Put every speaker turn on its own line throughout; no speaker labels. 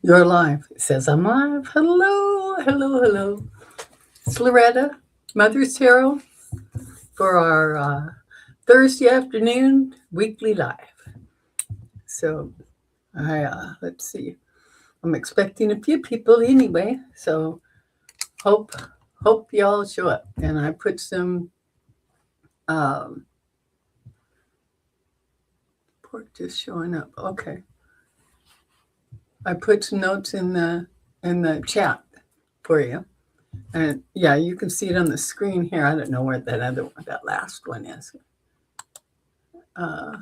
You're live. It says I'm live. Hello, hello, hello. It's Loretta, Mother's Tarot, for our Thursday afternoon weekly live. So let's see. I'm expecting a few people anyway. So hope y'all show up. And I put some um, just showing up. Okay. I put some notes in the chat for you. And yeah, you can see it on the screen here. I don't know where that last one is. Uh,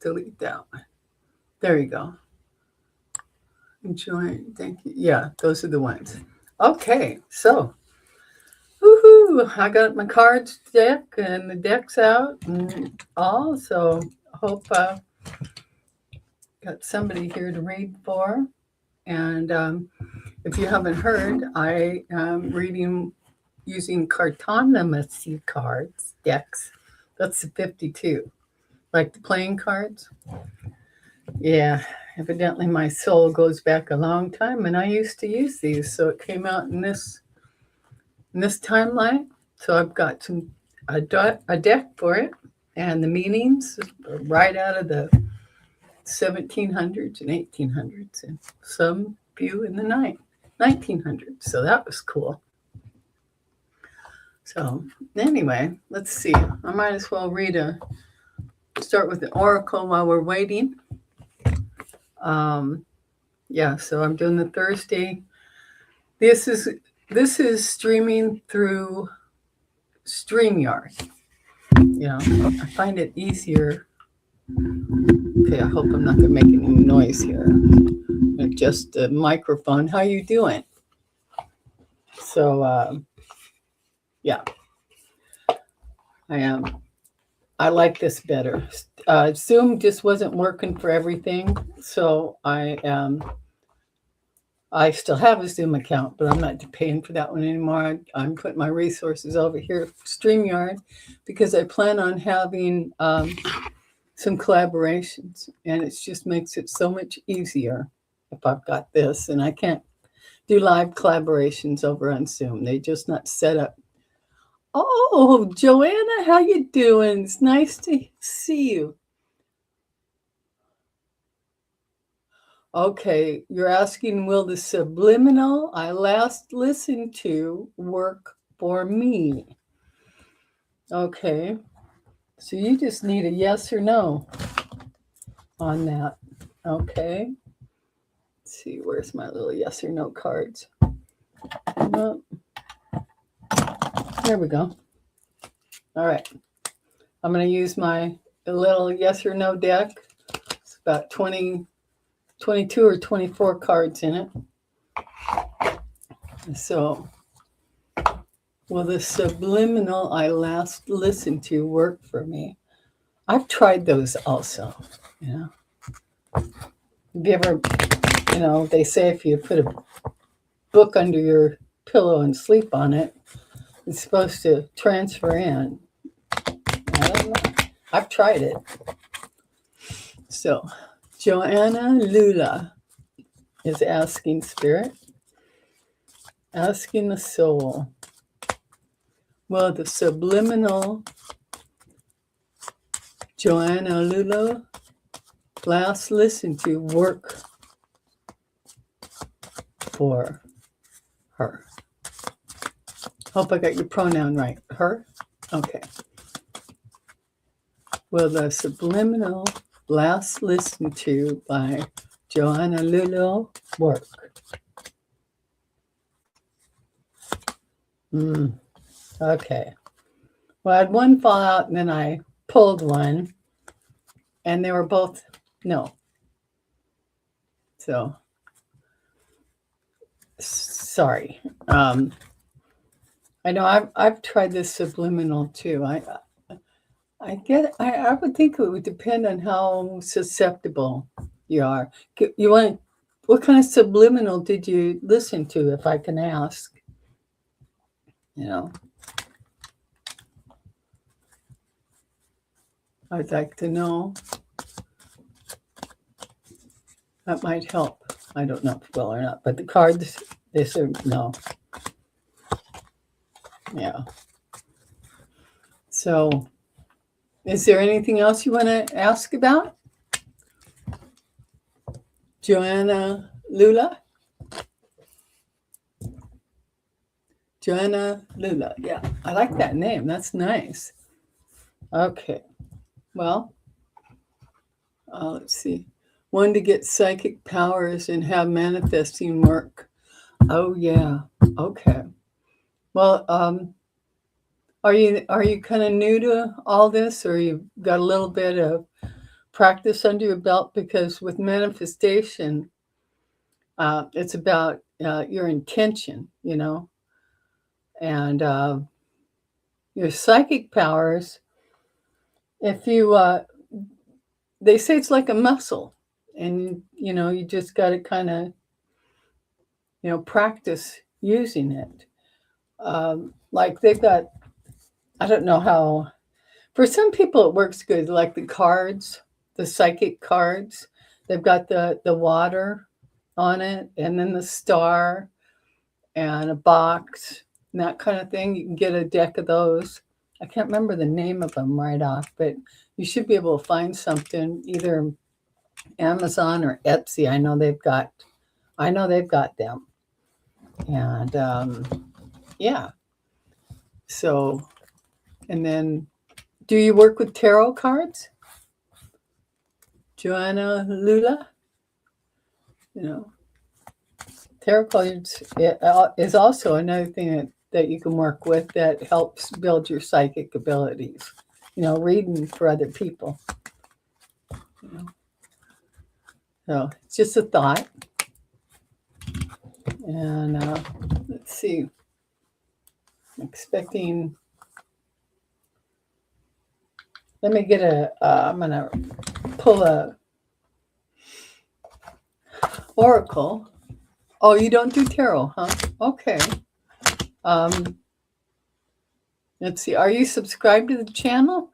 delete that one. There you go. Enjoy. Thank you. Yeah, those are the ones. Okay, so woohoo! I got my cards deck and the deck's out and all. So hope got somebody here to read for. And if you haven't heard, I am reading using cartonomy cards decks. That's the 52, like the playing cards. Yeah, evidently my soul goes back a long time, and I used to use these, so it came out in this timeline. So I've got a deck for it, and the meanings right out of the 1700s and 1800s, and some few in the 1900s. So that was cool. So anyway, let's see. I might as well start with the oracle while we're waiting. Yeah, so I'm doing the Thursday. This is streaming through StreamYard. You know, I find it easier. Okay, I hope I'm not gonna make any noise here. Adjust the microphone. How you doing? So yeah, I am. I like this better. Zoom just wasn't working for everything, so I still have a Zoom account, but I'm not paying for that one anymore. I'm putting my resources over here, StreamYard, because I plan on having some collaborations, and it just makes it so much easier if I've got this. And I can't do live collaborations over on Zoom. They're just not set up. Oh, Joanna, how you doing? It's nice to see you. Okay, you're asking, will the subliminal I last listened to work for me? Okay, so you just need a yes or no on that. Okay, let's see, where's my little yes or no cards? Oh, there we go. All right, I'm going to use my little yes or no deck. It's about 22 or 24 cards in it. So, will the subliminal I last listened to work for me? I've tried those also. Yeah. Have you ever, they say if you put a book under your pillow and sleep on it, it's supposed to transfer in. I don't know. I've tried it. So, Joanna Lula is asking Spirit, asking the soul, will the subliminal Joanna Lula last listened to work for her? Hope I got your pronoun right. Her? Okay. Will the subliminal last listened to by Joanna Lula work? Okay. Well, I had one fall out, and then I pulled one, and they were both no. So, sorry. I know I've tried this subliminal too. I would think it would depend on how susceptible you are. What kind of subliminal did you listen to, if I can ask? I'd like to know. That might help. I don't know if it will or not, but the cards, this are no. Yeah. So, is there anything else you want to ask about? Joanna Lula? Joanna Lula. Yeah, I like that name. That's nice. Okay. Well, let's see. One to get psychic powers and have manifesting work. Oh yeah. Okay. Well, are you kind of new to all this, or you've got a little bit of practice under your belt? Because with manifestation, it's about your intention, and your psychic powers. If you, they say it's like a muscle, and you just got to kind of practice using it. Like they've got, I don't know how. For some people, it works good. Like the cards, the psychic cards, they've got the water on it, and then the star, and a box, and that kind of thing. You can get a deck of those. I can't remember the name of them right off, but you should be able to find something either Amazon or Etsy. I know they've got them, and yeah. So, and then, do you work with tarot cards, Joanna Lula? Tarot cards is also another thing that you can work with that helps build your psychic abilities. Reading for other people. So it's just a thought. And let's see. I'm expecting. Let me get I'm going to pull a oracle. Oh, you don't do tarot, huh? Okay. Let's see. Are you subscribed to the channel?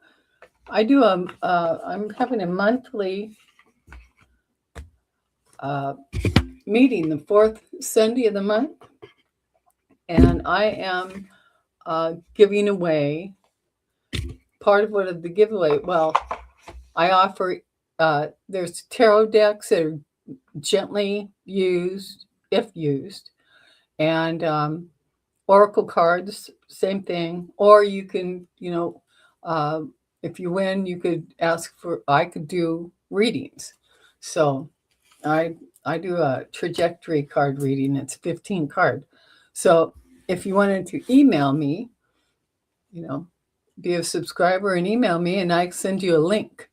I do. I'm having a monthly meeting, the fourth Sunday of the month, and I am giving away part of what of the giveaway. Well, I offer. There's tarot decks that are gently used, if used, and oracle cards, same thing. Or you can, if you win, you could ask for. I could do readings. So, I do a trajectory card reading. It's 15 card. So if you wanted to email me, be a subscriber and email me, and I send you a link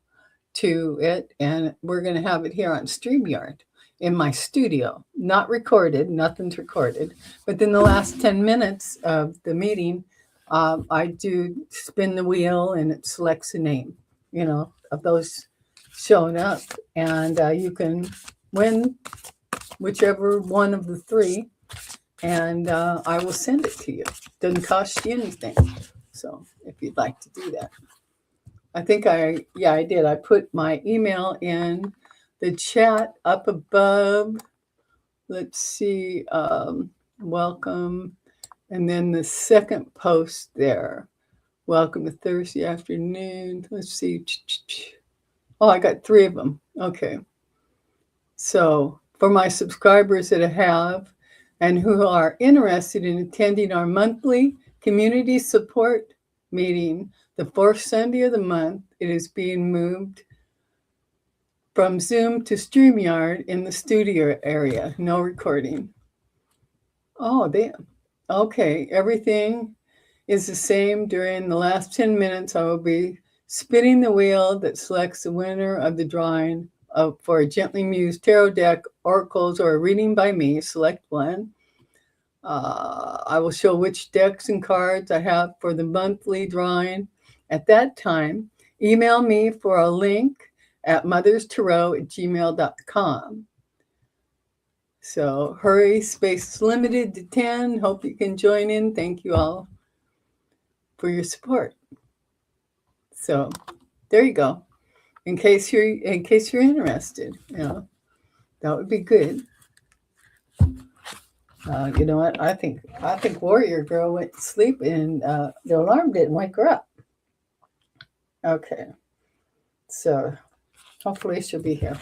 to it, and we're going to have it here on StreamYard in my studio. Not recorded, nothing's recorded. But then the last 10 minutes of the meeting, I do spin the wheel, and it selects a name, of those showing up. And you can win whichever one of the three, and I will send it to you. Doesn't cost you anything. So if you'd like to do that. I think I did. I put my email in the chat up above. Let's see. Welcome. And then the second post there. Welcome to Thursday afternoon. Let's see. Oh, I got 3 of them. Okay. So for my subscribers that I have and who are interested in attending our monthly community support meeting, the fourth Sunday of the month, it is being moved from Zoom to StreamYard in the studio area. No recording. Oh, damn. Okay, everything is the same. During the last 10 minutes, I will be spinning the wheel that selects the winner of the drawing for a gently mused tarot deck, oracles, or a reading by me. Select one. I will show which decks and cards I have for the monthly drawing. At that time, email me for a link at motherstarot@gmail.com. So hurry, space is limited to 10. Hope you can join in. Thank you all for your support. So there you go. In case you're interested, that would be good. You know what? I think Warrior Girl went to sleep and the alarm didn't wake her up. Okay, so hopefully she'll be here.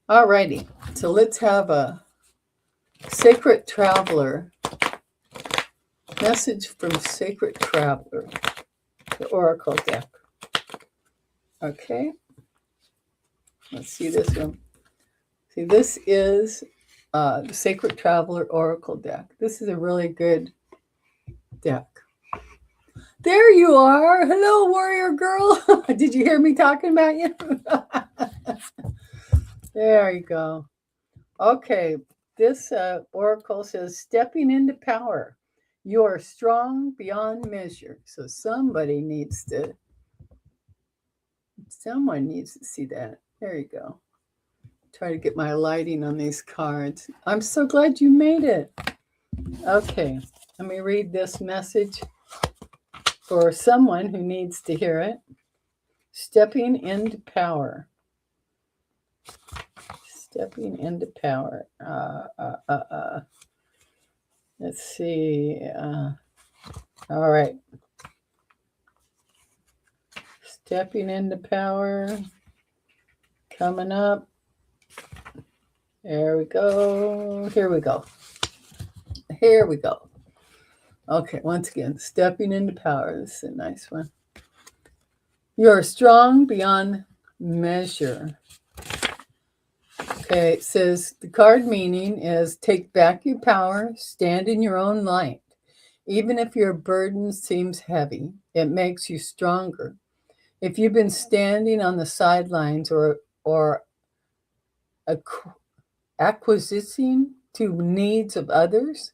Alrighty, so let's have a Sacred Traveler message from Sacred Traveler, the Oracle deck. Okay, let's see this one. See, this is the Sacred Traveler Oracle deck. This is a really good deck. There you are. Hello, Warrior Girl. Did you hear me talking about you? There you go. Okay, this oracle says, stepping into power. You are strong beyond measure. So someone needs to see that. There you go. Try to get my lighting on these cards. I'm so glad you made it. Okay, let me read this message for someone who needs to hear it. Stepping into power. Stepping into power. Let's see. All right. Stepping into power. Coming up. There we go. Here we go. Here we go. Okay, once again, stepping into power. This is a nice one. You're strong beyond measure. Okay, it says the card meaning is take back your power, stand in your own light. Even if your burden seems heavy, it makes you stronger. If you've been standing on the sidelines or acquiescing to needs of others,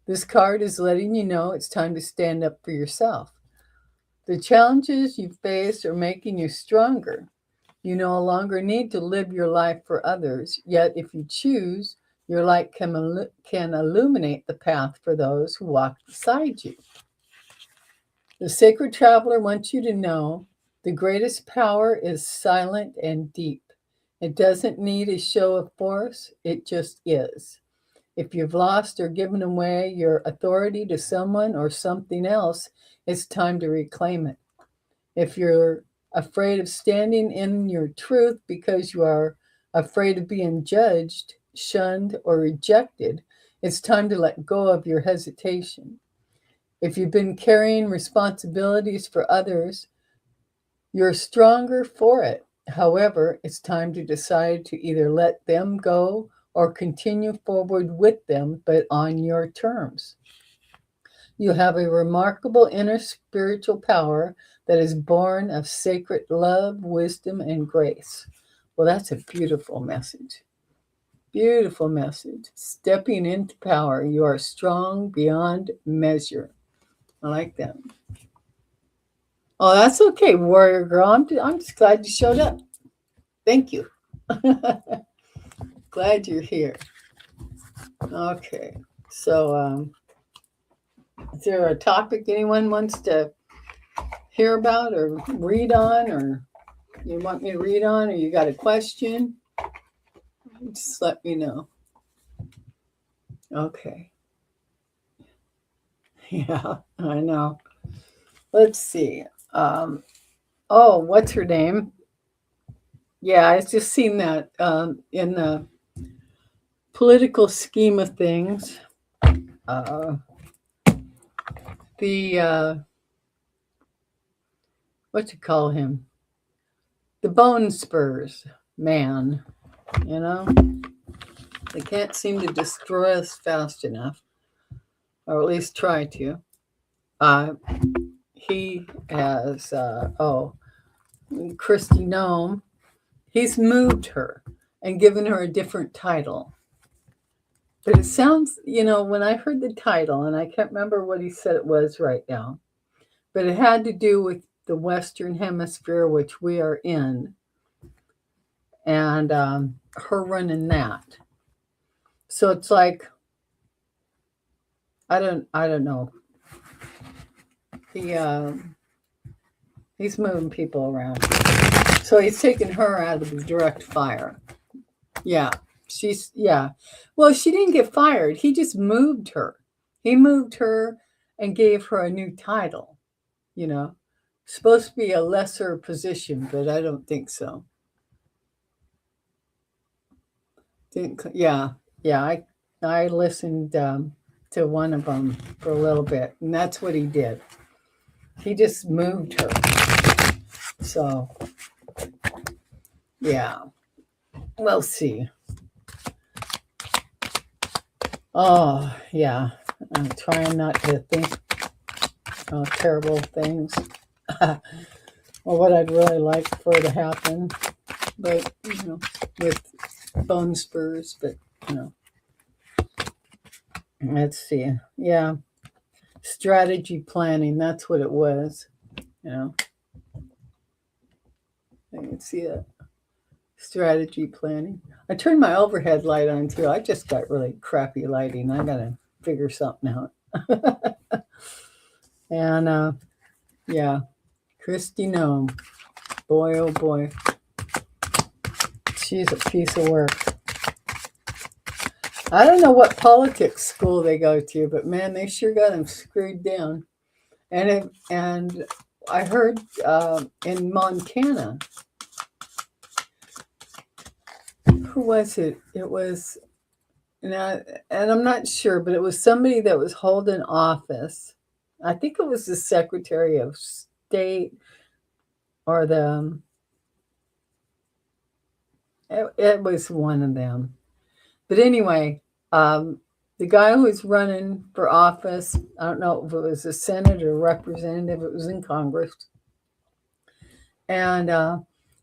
this card is letting you know it's time to stand up for yourself. The challenges you face are making you stronger. You no longer need to live your life for others, yet if you choose, your light can illuminate the path for those who walk beside you. The Sacred Traveler wants you to know the greatest power is silent and deep. It doesn't need a show of force, it just is. If you've lost or given away your authority to someone or something else, it's time to reclaim it. If you're afraid of standing in your truth because you are afraid of being judged, shunned, or rejected, it's time to let go of your hesitation. If you've been carrying responsibilities for others, you're stronger for it. However, it's time to decide to either let them go or continue forward with them, but on your terms. You have a remarkable inner spiritual power that is born of sacred love, wisdom, and grace. Well, that's a beautiful message. Beautiful message. Stepping into power. You are strong beyond measure. I like that. Oh, that's okay, Warrior Girl. I'm just glad you showed up. Thank you. Glad you're here. Okay. So, is there a topic anyone wants to hear about or read on, or you want me to read on, or you got a question? Just let me know. Okay. Yeah, I know. Let's see. What's her name? Yeah, I just seen that in the political scheme of things. What you call him? The Bone Spurs man, you know? They can't seem to destroy us fast enough, or at least try to. He has, Kristi Noem, he's moved her and given her a different title. But it sounds, when I heard the title, and I can't remember what he said it was right now, but it had to do with the Western Hemisphere, which we are in, and her running that. So it's like, I don't know. He's moving people around. So he's taking her out of the direct fire. Yeah. Yeah. Well, she didn't get fired. He just moved her. He moved her and gave her a new title, you know. Supposed to be a lesser position, but I don't think so. Yeah. Yeah, I listened to one of them for a little bit, and that's what he did. He just moved her. So, yeah. We'll see. Oh, yeah. I'm trying not to think terrible things or what I'd really like for to happen. But, with bone spurs, but, let's see. Yeah. Strategy planning. That's what it was. I can see it. Strategy planning. I turned my overhead light on too. I just got really crappy lighting. I gotta figure something out. And yeah, Christy Nome. Boy, oh boy. She's a piece of work. I don't know what politics school they go to, but man, they sure got them screwed down. And I heard in Montana, who was it? It was, and I'm not sure, but it was somebody that was holding office. I think it was the Secretary of State or it was one of them. But anyway, the guy who was running for office, I don't know if it was a Senate or representative, it was in Congress. And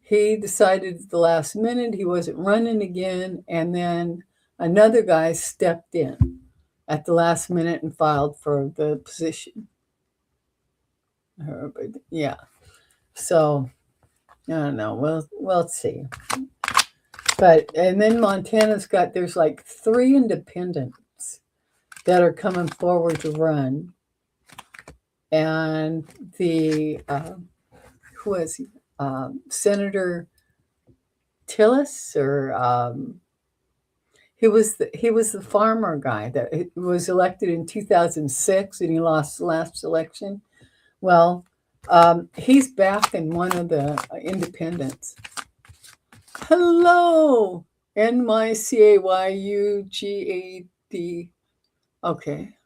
he decided at the last minute he wasn't running again. And then another guy stepped in at the last minute and filed for the position. Yeah. So, I don't know. We'll see. And then Montana's there's like 3 independents that are coming forward to run. And the, who is he? Senator Tillis, or he was the farmer guy that was elected in 2006, and he lost the last election. Well, he's backing one of the independents. Hello, NYCAYUGAD. Okay.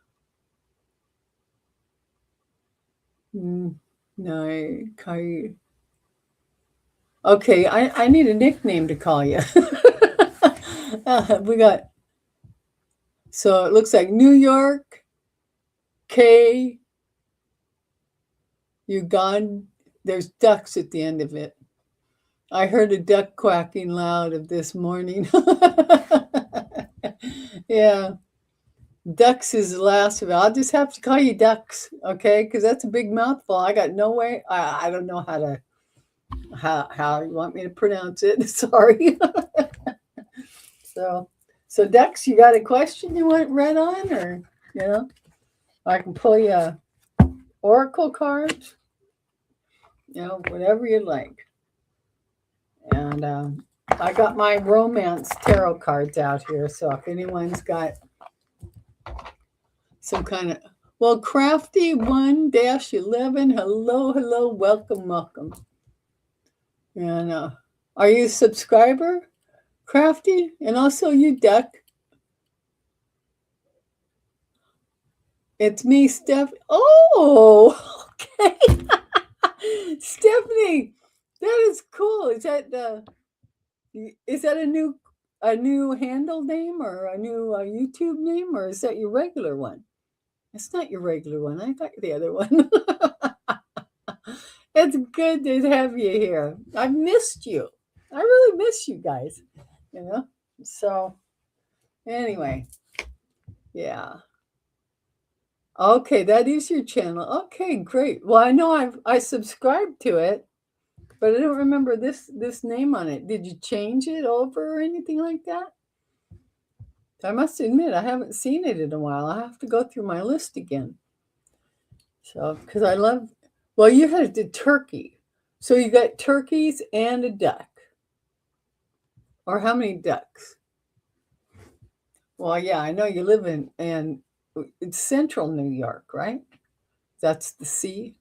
Okay, I need a nickname to call you. We got, so it looks like New York, K, Uganda. There's ducks at the end of it. I heard a duck quacking loud of this morning. Yeah. Ducks is the last of it. I'll just have to call you Ducks, okay? Because that's a big mouthful. I got no way. I don't know how you want me to pronounce it. Sorry. So Ducks, you got a question you want read on, or I can pull you oracle cards, whatever you like. And I got my romance tarot cards out here, so if anyone's got some kind of, well, Crafty 1-11, hello, welcome. And are you a subscriber, Crafty? And also you, Duck. It's me, Steph. Oh, okay. Stephanie, that is cool. Is that a new handle name, or a new YouTube name, or is that your regular one? It's not your regular one. I thought the other one. It's good to have you here. I've missed you. I really miss you guys. So anyway, yeah. Okay, that is your channel. Okay, great. Well, I know I subscribed to it, but I don't remember this name on it. Did you change it over or anything like that? I must admit, I haven't seen it in a while. I have to go through my list again. So, because I love, well, you had a turkey. So you got turkeys and a duck. Or how many ducks? Well, yeah, I know you live in it's central New York, right? That's the sea.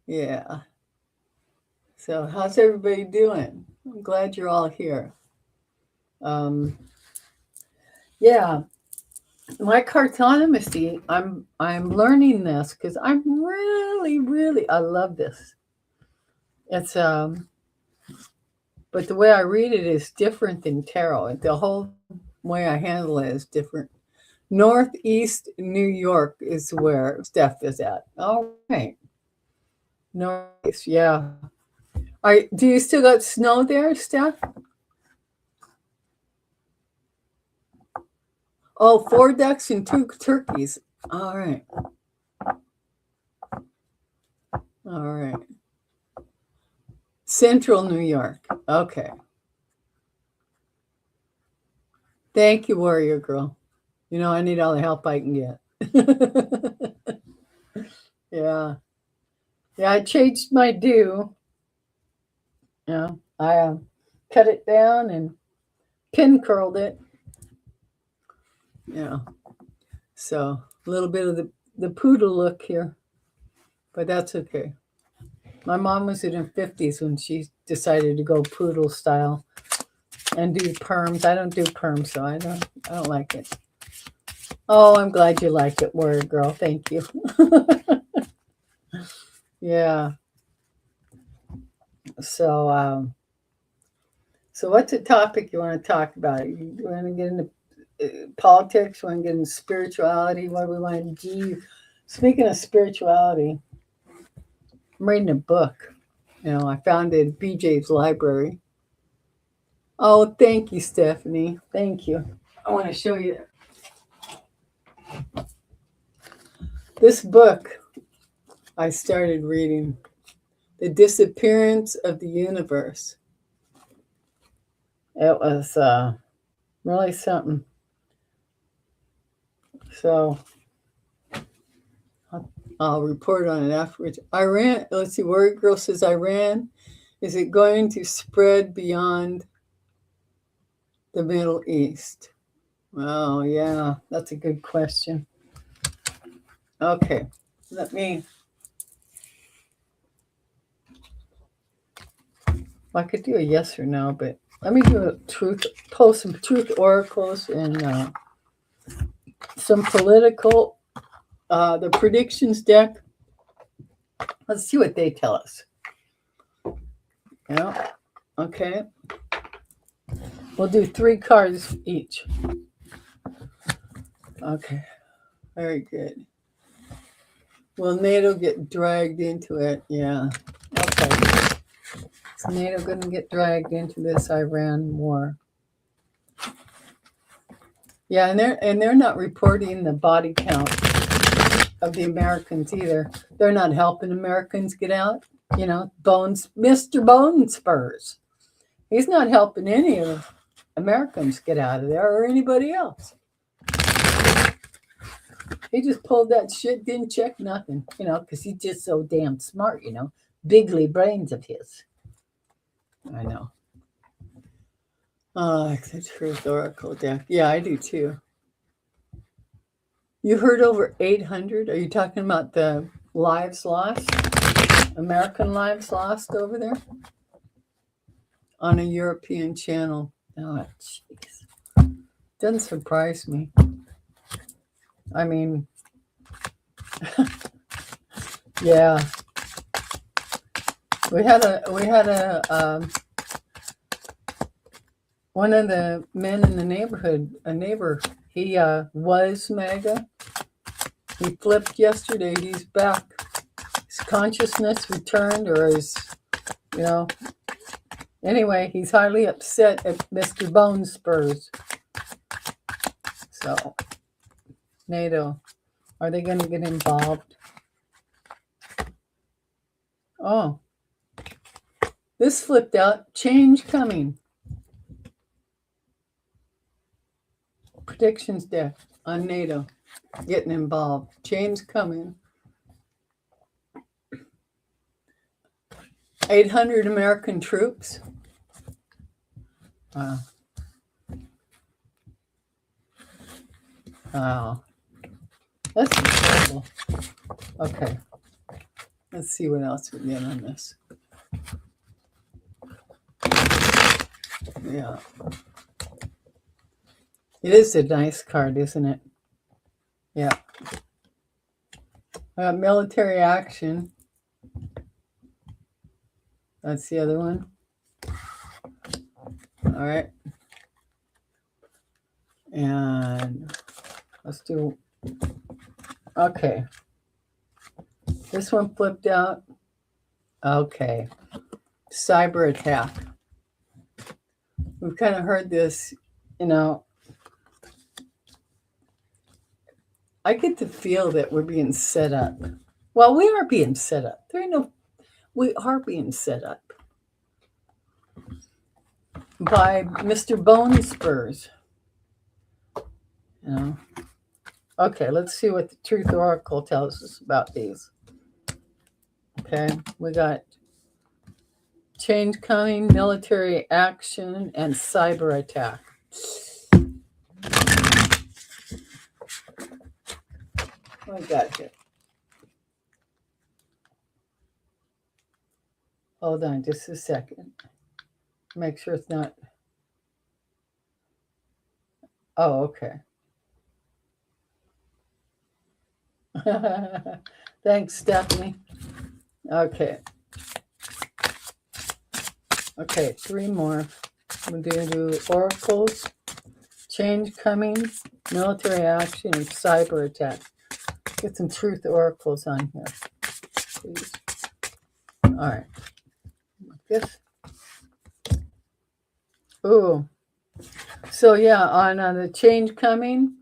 Yeah. So how's everybody doing? I'm glad you're all here. Um, yeah, my cartonomy, I'm learning this because I'm really I love this. It's but the way I read it is different than tarot. The whole way I handle it is different. Northeast New York is where Steph is at. All right, Northeast, yeah. Do you still got snow there, Steph? Oh, 4 ducks and 2 turkeys. All right, all right. Central New York. Okay. Thank you, Warrior Girl. You know, I need all the help I can get. Yeah. Yeah, I changed my do. Yeah. I cut it down and pin curled it. Yeah. So a little bit of the poodle look here, but that's okay. My mom was in her 50s when she decided to go poodle style and do perms. I don't do perms, so I don't like it. Oh, I'm glad you like it, Warrior Girl. Thank you. Yeah. So, so what's the topic you want to talk about? You want to get into politics? You want to get into spirituality? What do we want to do? Speaking of spirituality, I'm reading a book. You know, I found it in BJ's library. Oh, thank you, Stephanie. Thank you. I want to show you this book I started reading, The Disappearance of the Universe. It was really something. So I'll report on it afterwards. Iran, let's see, Warrior Girl says Iran, is it going to spread beyond the Middle East? Oh, yeah, that's a good question. Okay, let me, I could do a yes or no, but let me do a pull some truth oracles and some political, the predictions deck. Let's see what they tell us. Yeah, okay. We'll do 3 cards each. Okay, very good. Will NATO get dragged into it? Yeah. Okay. Is NATO going to get dragged into this Iran war? Yeah, and they're not reporting the body count of the Americans either. They're not helping Americans get out. You know, Mr. Bone Spurs. He's not helping any of Americans get out of there or anybody else. He just pulled that shit, didn't check nothing, you know, because he's just so damn smart, you know. Bigly brains of his. I know. Oh, I like the Truth Oracle deck. Yeah, I do too. You heard over 800? Are you talking about the lives lost? American lives lost over there? On a European channel. Oh, jeez. Doesn't surprise me. I mean, yeah. We had a one of the men in the neighborhood, a neighbor, he was MAGA. He flipped yesterday. He's back. His consciousness returned, or his, you know. Anyway, he's highly upset at Mr. Bone Spurs. So, NATO, are they going to get involved? Oh, this flipped out. Change coming. Predictions deck on NATO getting involved. Change coming. 800 American troops. Wow. Oh, that's incredible. Okay. Let's see what else we get on this. Yeah. It is a nice card, isn't it? Yeah. Military action. That's the other one. All right. And let's do, okay. This one flipped out. Okay. Cyber attack. We've kind of heard this, I get to feel that we're being set up. Well, we are being set up. We are being set up by Mr. Bone Spurs. Okay, let's see what the Truth Oracle tells us about these. Okay, we got change coming, military action, and cyber attack. What I got here? Hold on just a second. Make sure it's not. Oh, okay. Thanks, Stephanie. Okay. Okay, 3 more. We're going to do oracles, change coming, military action, and cyber attack. Get some truth oracles on here, please. All right. Like this. Ooh. So yeah, on the change coming,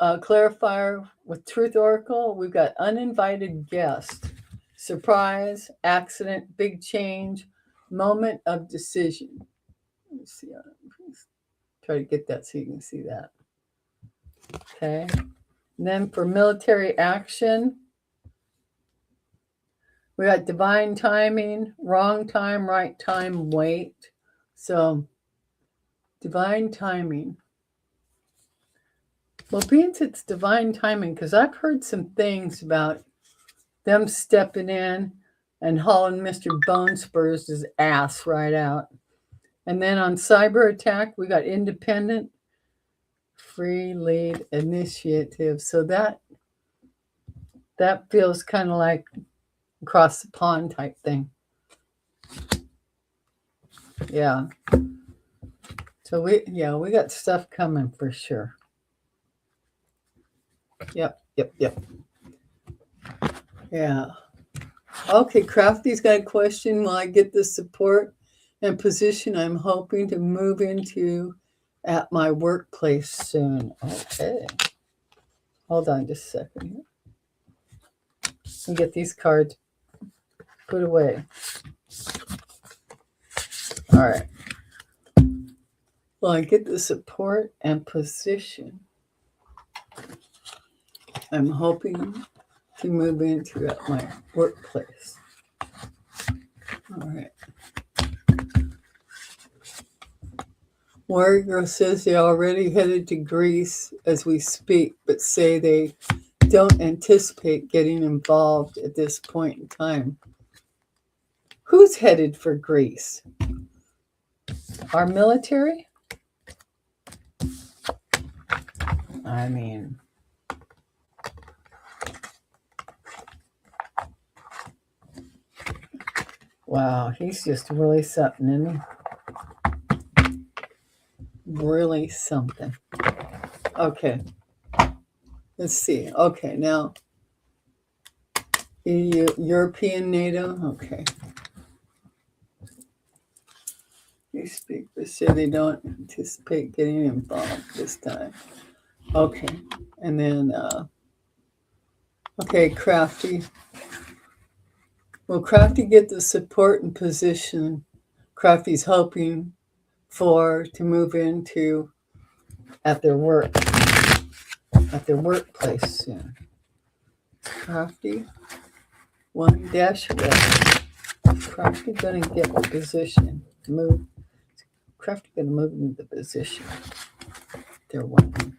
clarifier with truth oracle, we've got uninvited guest, surprise, accident, big change, moment of decision. Let me see. Try to get that so you can see that. Okay. And then for military action, we got divine timing, wrong time, right time, wait. So divine timing. Well, being it's divine timing, because I've heard some things about them stepping in and hauling Mr. Bone Spurs' ass right out. And then on cyber attack, we got independent, free lead initiative. So that feels kind of like across the pond type thing. Yeah. So we got stuff coming for sure. Yep. Yeah. Okay, Crafty's got a question. Will I get the support and position I'm hoping to move into at my workplace soon? Okay. Hold on just a second here. And get these cards put away. All right. Will I get the support and position I'm hoping to move into at my workplace? All right. Warrior Girl says they already headed to Greece as we speak, but say they don't anticipate getting involved at this point in time. Who's headed for Greece? Our military? I mean, wow, he's just really something, isn't he? Really something. Okay. Let's see. Okay, now European NATO. Okay. They speak, but say they don't anticipate getting involved this time. Okay. And then, okay, Crafty. Will Crafty get the support and position Crafty's hoping for to move into at their workplace soon? Crafty, 1 dash red. Crafty gonna get the position. Crafty gonna move into the position they're wanting.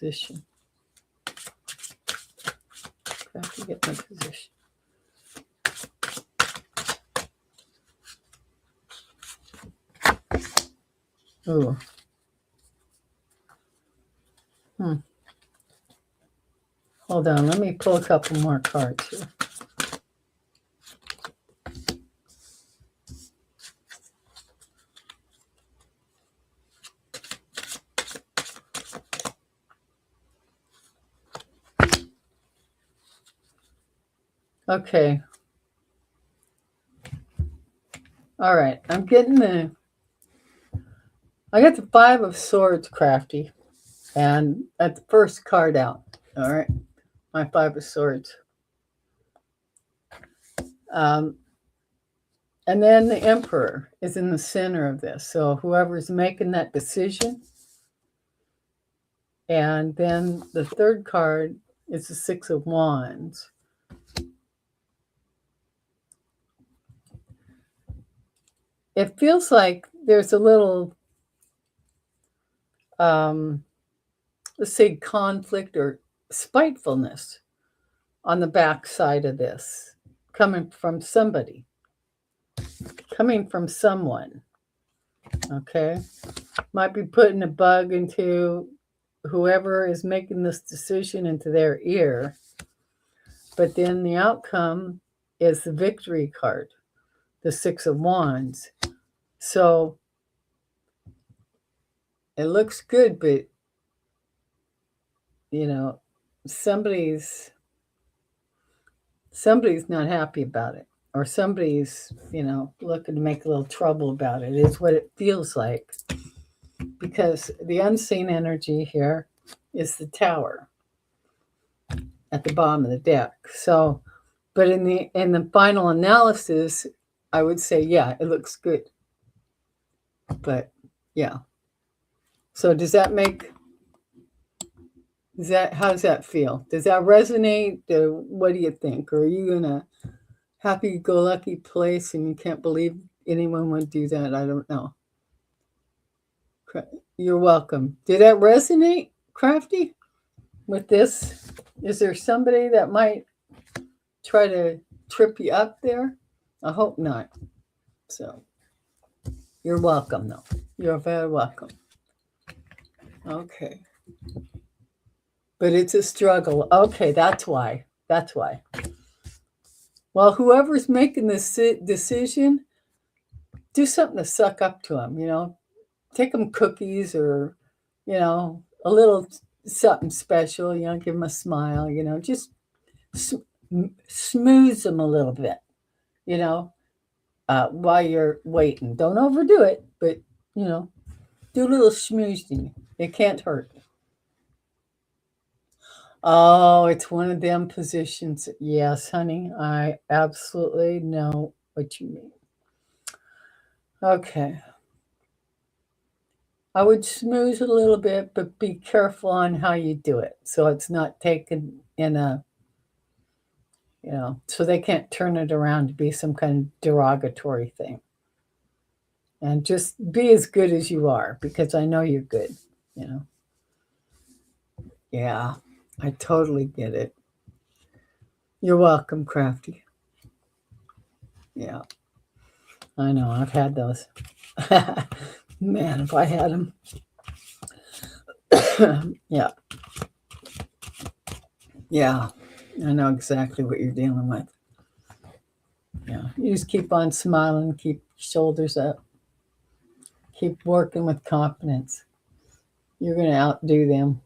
position. Crafty, get my position. Ooh. Hold on, let me pull a couple more cards here. Okay. All right, I got the Five of Swords, Crafty, and that's the first card out. All right, my Five of Swords. And then the Emperor is in the center of this. So whoever's making that decision. And then the third card is the Six of Wands. It feels like there's a little, let's say, conflict or spitefulness on the back side of this, coming from somebody, coming from someone. Okay, might be putting a bug into whoever is making this decision into their ear, but then the outcome is the Victory card, the Six of Wands. So it looks good, but you know, somebody's not happy about it, or somebody's, looking to make a little trouble about it, is what it feels like. Because the unseen energy here is the Tower at the bottom of the deck. So, but in the final analysis, I would say, yeah, it looks good. But yeah. So how does that feel? Does that resonate? What do you think? Or are you in a happy-go-lucky place and you can't believe anyone would do that? I don't know. You're welcome. Did that resonate, Crafty, with this? Is there somebody that might try to trip you up there? I hope not. So you're welcome, though. You're very welcome. Okay. But it's a struggle. Okay, that's why. Well, whoever's making this decision, do something to suck up to them, Take them cookies or, a little something special, give them a smile, just smooth them a little bit, while you're waiting. Don't overdo it, but, do a little schmoozing. It can't hurt. Oh, it's one of them positions. Yes, honey, I absolutely know what you mean. Okay. I would smooth it a little bit, but be careful on how you do it. So it's not taken in a, so they can't turn it around to be some kind of derogatory thing. And just be as good as you are, because I know you're good, Yeah, I totally get it. You're welcome, Crafty. Yeah, I know. I've had those. Man, if I had them. Yeah. Yeah, I know exactly what you're dealing with. Yeah, you just keep on smiling, keep shoulders up, keep working with confidence. You're going to outdo them.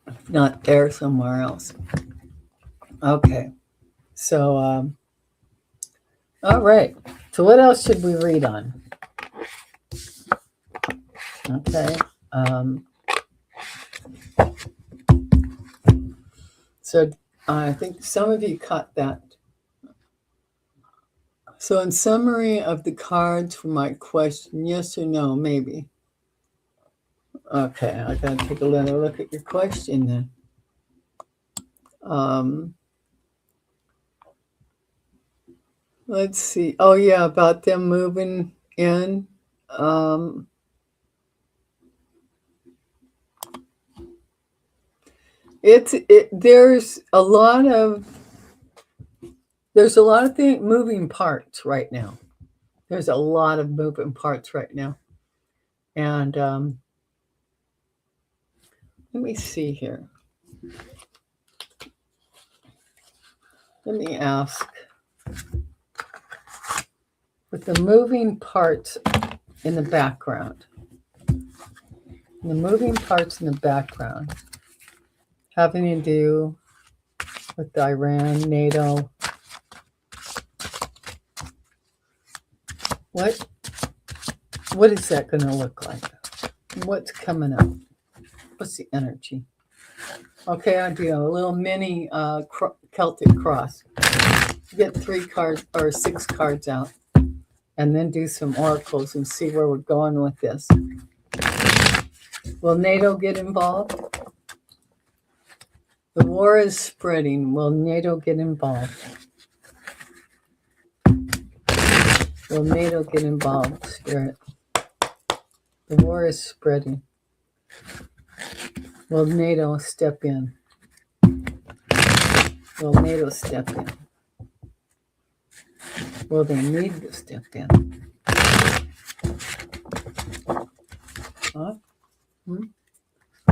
If not there, somewhere else. Okay, so, all right. So what else should we read on? Okay. So I think some of you caught that. So in summary of the cards for my question, yes or no, maybe. Okay, I gotta take another look at your question then. Let's see. Oh yeah, about them moving in. There's a lot of moving parts right now. There's a lot of moving parts right now. And let me see here. Let me ask. With the moving parts in the background, having to do with Iran, NATO, what is that going to look like? What's coming up? What's the energy? Okay, I'll do a little mini Celtic cross. Get 3 cards or 6 cards out, and then do some oracles and see where we're going with this. Will NATO get involved? The war is spreading. Will NATO get involved? Will NATO get involved, Spirit? The war is spreading. Will NATO step in? Will NATO step in? Will they need to step in? Huh?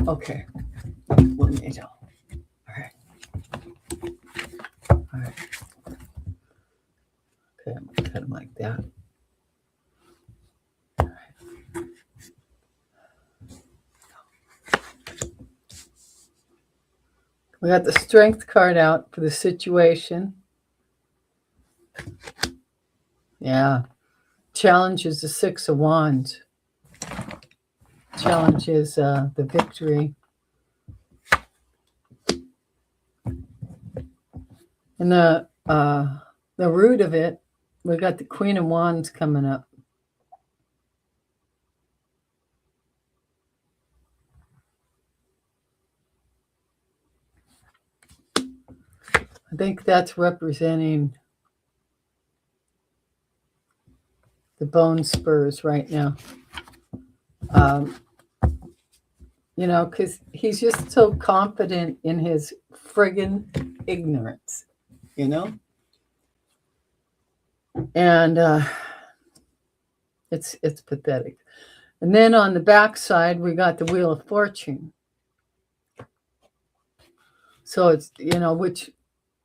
Okay. Will NATO? All right. Okay, I'm gonna cut them like that. All right. We got the Strength card out for the situation. Yeah. Challenge is the 6 of Wands. Challenge is the victory. And the root of it, we got the Queen of Wands coming up. I think that's representing the bone spurs right now. Because he's just so confident in his friggin' ignorance, And it's pathetic. And then on the back side, we got the Wheel of Fortune. So it's, which,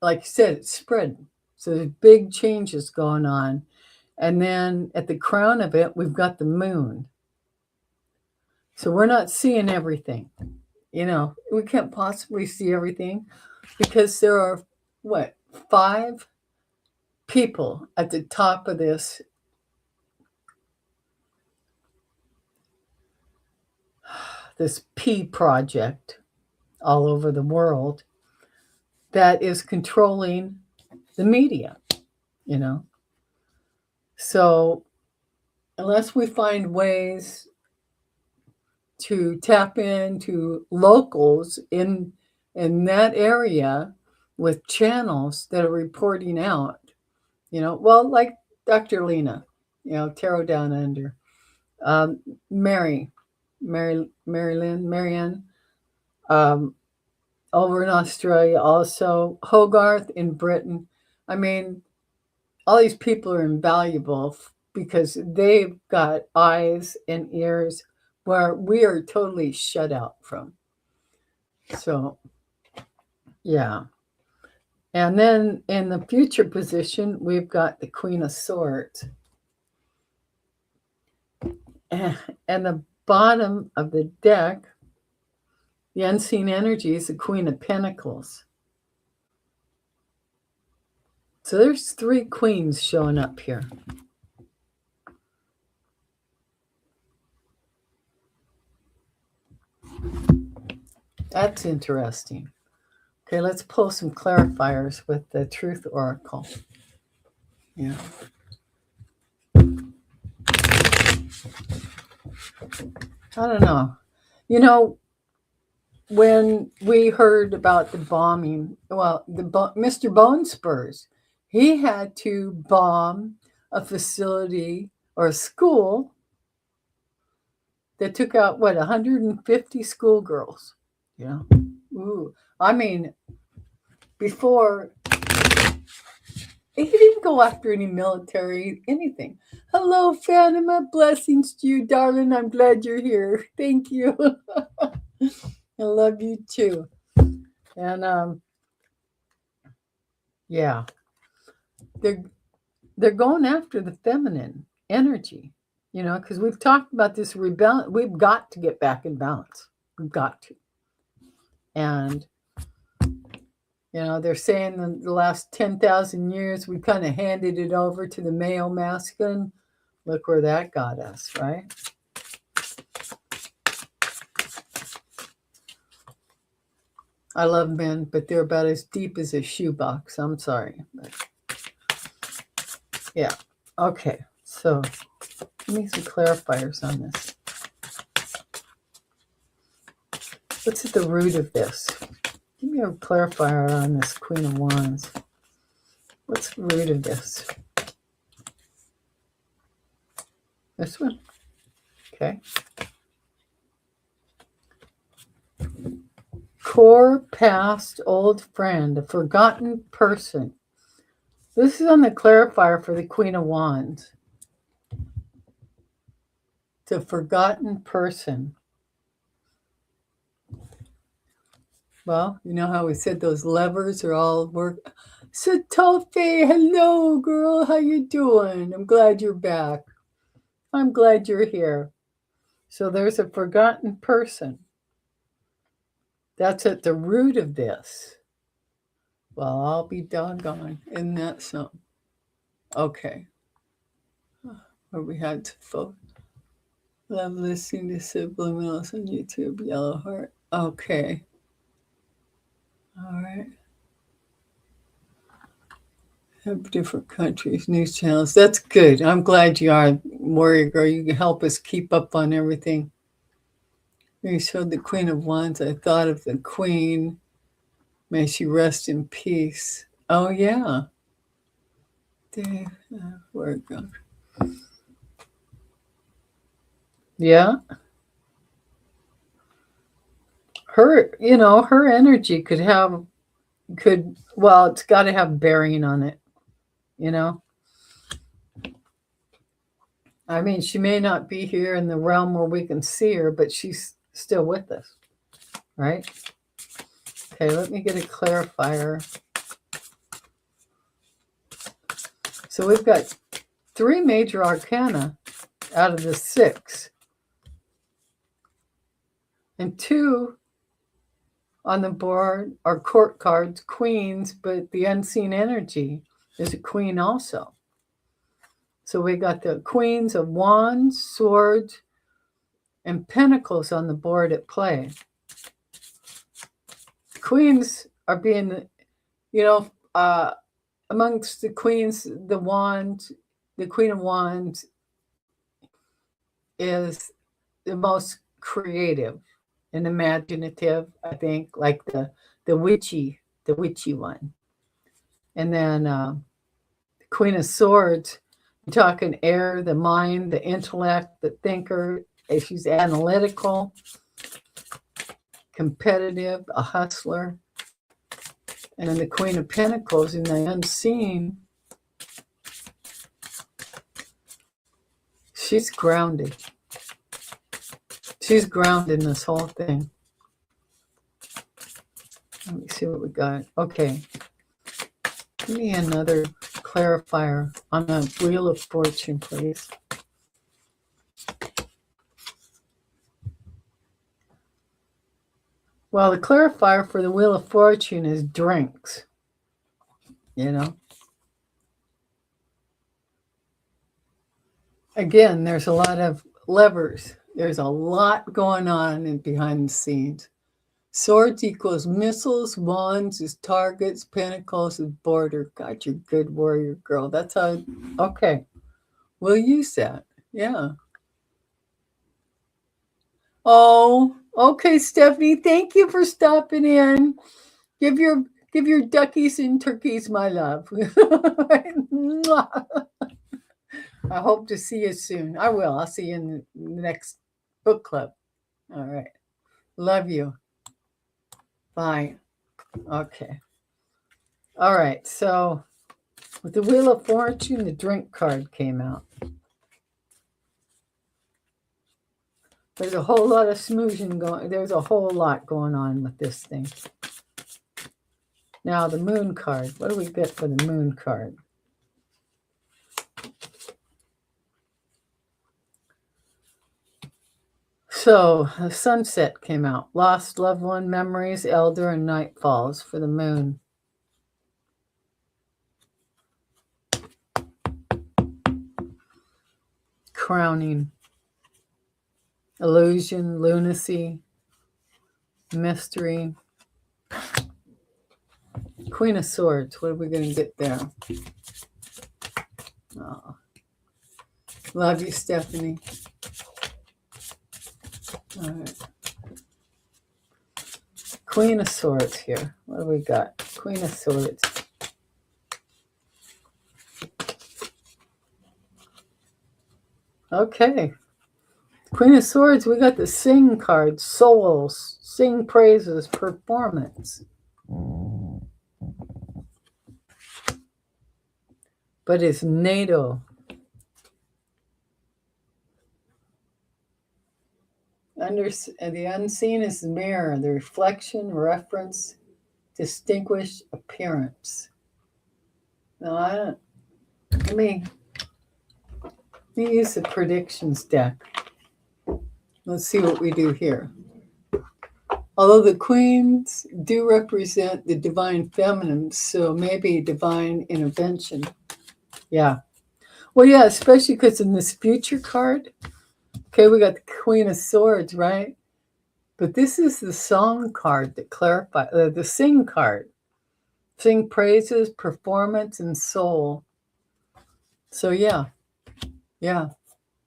like you said, it's spread. So there's big changes going on. And then at the crown of it, we've got the moon. So we're not seeing everything. We can't possibly see everything because there are, 5 people at the top of this P project all over the world that is controlling the media, So unless we find ways to tap into locals in that area with channels that are reporting out, like Dr. Lena, Tarot Down Under, Marianne, over in Australia, also Hogarth in Britain. I mean, all these people are invaluable because they've got eyes and ears where we are totally shut out from. So, yeah. And then in the future position, we've got the Queen of Swords. And the bottom of the deck, the unseen energy, is the Queen of Pentacles. So there's 3 queens showing up here. That's interesting. Okay, let's pull some clarifiers with the Truth Oracle. Yeah. I don't know. When we heard about the bombing, Mr. Bone Spurs, he had to bomb a facility or a school that took out 150 schoolgirls. Ooh, I mean, before he didn't even go after any military, anything. Hello, Fatima. Blessings to you, darling. I'm glad you're here. Thank you. I love you too. And yeah, they're they're going after the feminine energy, because we've talked about this rebellion. We've got to get back in balance. We've got to. And they're saying in the last 10,000 years we kind of handed it over to the male masculine. Look where that got us, right? I love men, but they're about as deep as a shoebox. I'm sorry. But yeah. Okay. So give me some clarifiers on this. What's at the root of this? Give me a clarifier on this Queen of Wands. What's the root of this? This one? Okay. Core past old friend, a forgotten person. This is on the clarifier for the Queen of Wands. It's a forgotten person. Well, you know how we said those levers are all work. Satofi, hello, girl. How you doing? I'm glad you're back. I'm glad you're here. So there's a forgotten person. That's at the root of this. Well, I'll be doggone. Isn't that something? Okay. Where we had to focus. Love listening to subliminals on YouTube. Yellow heart. Okay. All right. Have different countries, news channels. That's good. I'm glad you are, Warrior Girl. You can help us keep up on everything. You showed the Queen of Wands. I thought of the Queen. May she rest in peace. Oh, yeah. Dave, where it goes. Yeah. Her energy it's got to have bearing on it, I mean, she may not be here in the realm where we can see her, but she's still with us, right? Okay, let me get a clarifier. So we've got 3 major arcana out of the 6. And 2 on the board are court cards, queens, but the unseen energy is a queen also. So we got the queens of wands, swords, and pentacles on the board at play. Queens are being, amongst the queens, the Queen of Wands is the most creative and imaginative, I think, like the witchy one. And then the Queen of Swords, you're talking air, the mind, the intellect, the thinker. She's analytical, competitive, a hustler. And then the Queen of Pentacles in the unseen, she's grounded. She's grounded in this whole thing. Let me see what we got. Okay. Give me another clarifier on the Wheel of Fortune, please. Well, the clarifier for the Wheel of Fortune is drinks. Again, there's a lot of levers. There's a lot going on behind the scenes. Swords equals missiles, wands is targets, pentacles is border. God, you're good, Warrior Girl. That's how, okay. We'll use that. Yeah. Oh, okay, Stephanie. Thank you for stopping in. Give your duckies and turkeys my love. I hope to see you soon. I will. I'll see you in the next book club. All right. Love you. Bye. Okay. All right. So with the Wheel of Fortune, the drink card came out. There's a whole lot of smoozing going. There's a whole lot going on with this thing. Now the Moon card. What do we get for the Moon card? So the Sunset came out. Lost loved one, memories, elder, and night falls for the Moon. Crowning. Illusion, lunacy, mystery. Queen of Swords. What are we going to get there? Oh. Love you, Stephanie. All right. Queen of Swords here. What do we got? Queen of Swords. Okay. Queen of Swords, we got the Sing card. Souls. Sing praises. Performance. But it's NATO. The unseen is the mirror, the reflection, reference, distinguished appearance. No, I don't. Let me use the predictions deck. Let's see what we do here. Although the queens do represent the divine feminine, so maybe divine intervention. Yeah. Well, yeah, especially because in this future card, okay, we got the Queen of Swords, right? But this is the song card that clarifies, the Sing card. Sing praises, performance, and soul. So, yeah.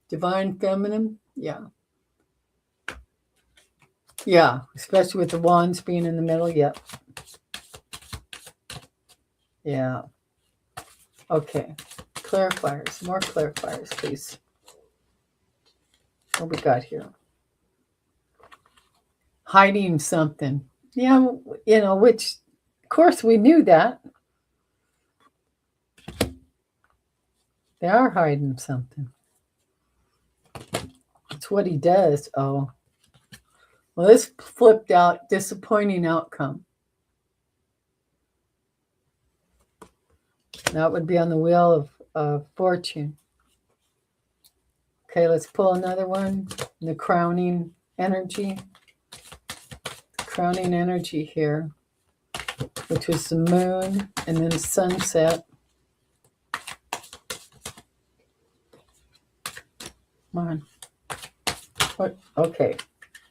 Divine feminine, yeah. Yeah, especially with the wands being in the middle, yep. Yeah. Okay. Clarifiers, more clarifiers, please. What we got here? Hiding something. Yeah, which, of course, we knew that. They are hiding something. It's what he does. Oh. Well, this flipped out. Disappointing outcome. That would be on the Wheel of Fortune. Okay, let's pull another one. The crowning energy. Crowning energy here, which was the moon and then the sunset. Come on. What? Okay.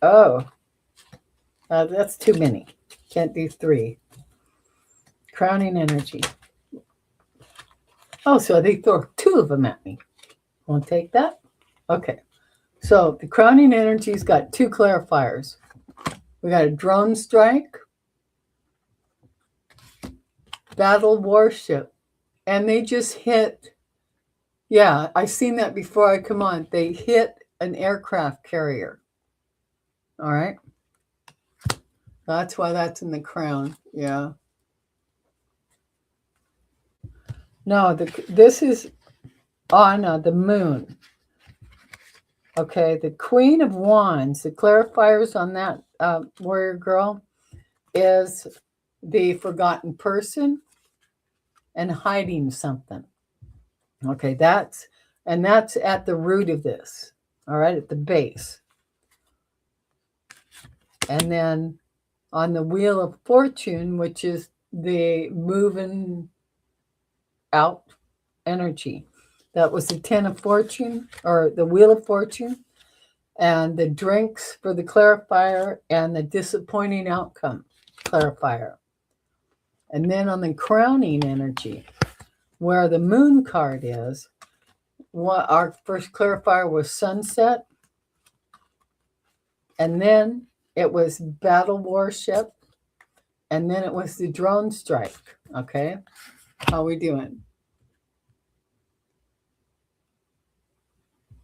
Oh, that's too many. Can't do 3. Crowning energy. Oh, so they throw 2 of them at me. Won't take that? Okay. So the crowning energy's got 2 clarifiers. We got a drone strike, battle warship, and they just hit. Yeah, I've seen that before I come on. They hit an aircraft carrier. All right. That's why that's in the crown. Yeah. No, this is on the moon. Okay, the Queen of Wands, the clarifiers on that warrior girl is the forgotten person and hiding something. Okay, that's at the root of this. All right, at the base. And then on the Wheel of Fortune, which is the moving out energy. That was the 10 of Fortune, or the Wheel of Fortune, and the drinks for the clarifier, and the disappointing outcome clarifier. And then on the crowning energy, where the moon card is, our first clarifier was sunset, and then it was battle warship, and then it was the drone strike. Okay, how are we doing?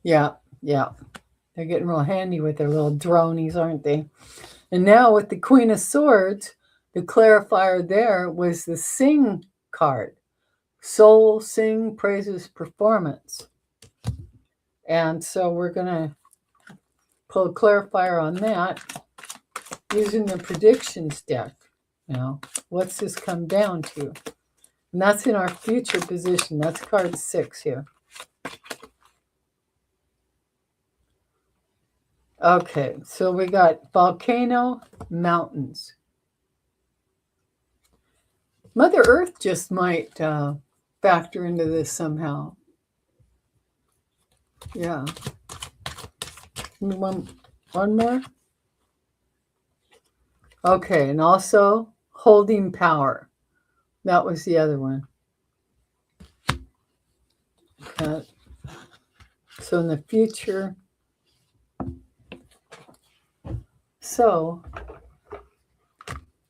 Yeah. They're getting real handy with their little dronies, aren't they? And now with the Queen of Swords, the clarifier there was the sing card. Soul Sing praises performance. And so we're going to pull a clarifier on that using the predictions deck. What's this come down to? And that's in our future position. That's card 6 here. Okay, so we got volcano, mountains. Mother Earth just might factor into this somehow. Yeah. One more. Okay, and also holding power. That was the other one. Okay. So in the future. So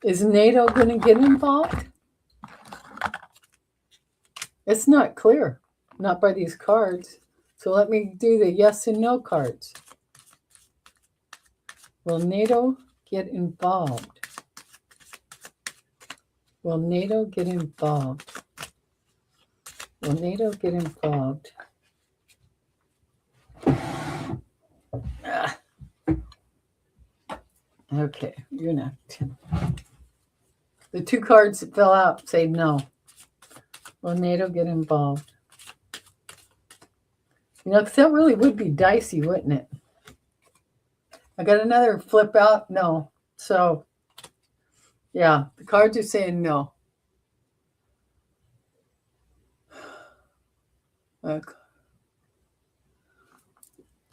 is NATO going to get involved? It's not clear. Not by these cards. So let me do the yes and no cards. Will NATO get involved? Will NATO get involved? Will NATO get involved? Okay, you're not. The 2 cards that fell out say no. Will NATO get involved? Because that really would be dicey, wouldn't it? I got another flip out. No. So, yeah, the cards are saying no. Okay.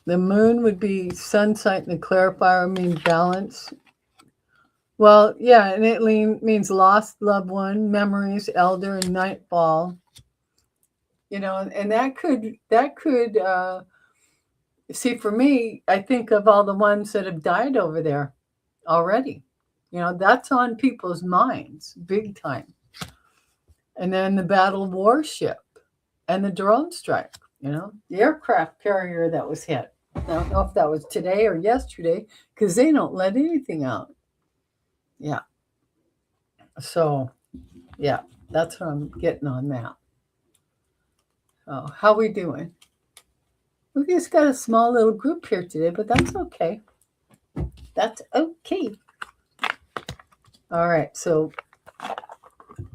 The moon would be sunset, and the clarifier means balance. Well, yeah, and it means lost loved one, memories, elder, and nightfall. And that could see, for me, I think of all the ones that have died over there already. That's on people's minds big time. And then the battle warship and the drone strike, the aircraft carrier that was hit. I don't know if that was today or yesterday, because they don't let anything out. Yeah. So, yeah, that's what I'm getting on that. Oh, how we doing? We just got a small little group here today, but that's okay. That's okay. All right, so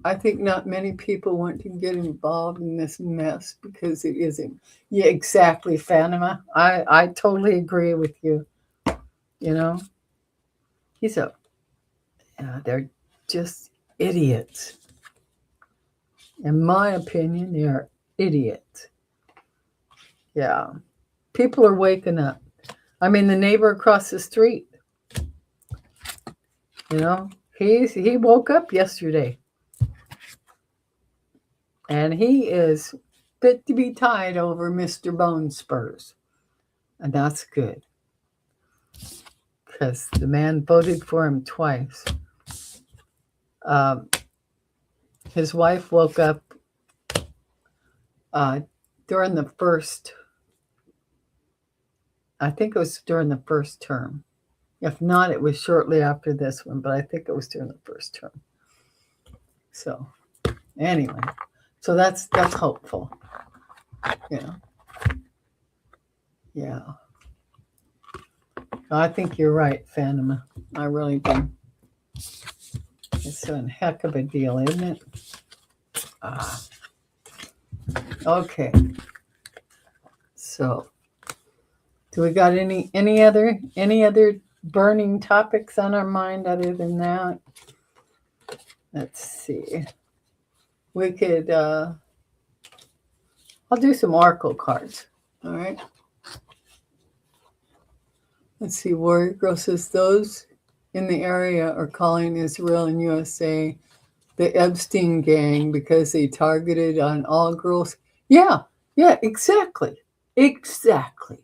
I think not many people want to get involved in this mess because it isn't. Yeah, exactly, Fatima. I totally agree with you. They're just idiots. In my opinion, they are idiots. Yeah. People are waking up. I mean, the neighbor across the street, he woke up yesterday. And he is fit to be tied over Mr. Bone Spurs. And that's good. Because the man voted for him twice. His wife woke up during the first, I think it was during the first term. If not, it was shortly after this one, but I think it was during the first term. So, anyway, so that's hopeful. Yeah. I think you're right, Fatima. I really do. It's a heck of a deal, isn't it? Okay. So, do we got any other burning topics on our mind other than that? Let's see. We could. I'll do some oracle cards. All right. Let's see. Warrior Girl says those in the area are calling Israel and USA the Epstein gang because they targeted on all girls. Yeah, exactly. God.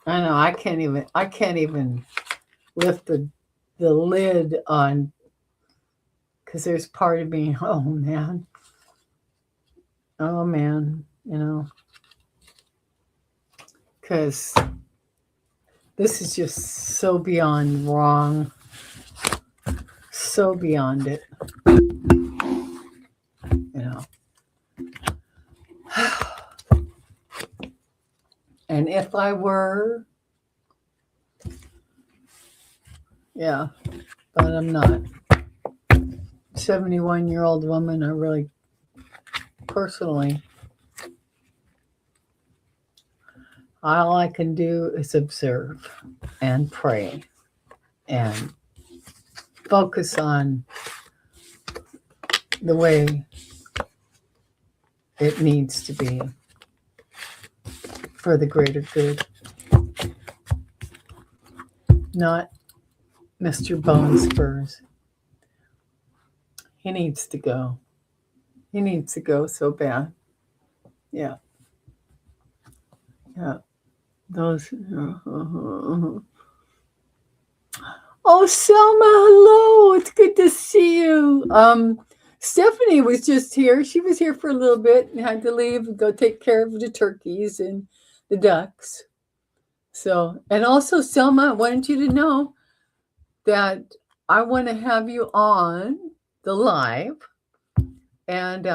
I know. I can't even lift the lid on, because there's part of me. Oh man. because this is just so beyond wrong, so beyond it, you know. And if I were, yeah, but I'm not. 71-year-old woman, I really, personally, all I can do is observe and pray and focus on the way it needs to be for the greater good. Not Mr. Bone Spurs. He needs to go. He needs to go so bad. Yeah. Yeah. Those. Oh, Selma, hello. It's good to see you. Stephanie was just here. She was here for a little bit and had to leave and go take care of the turkeys and the ducks. So, and also, Selma, I wanted you to know that I want to have you on the live, and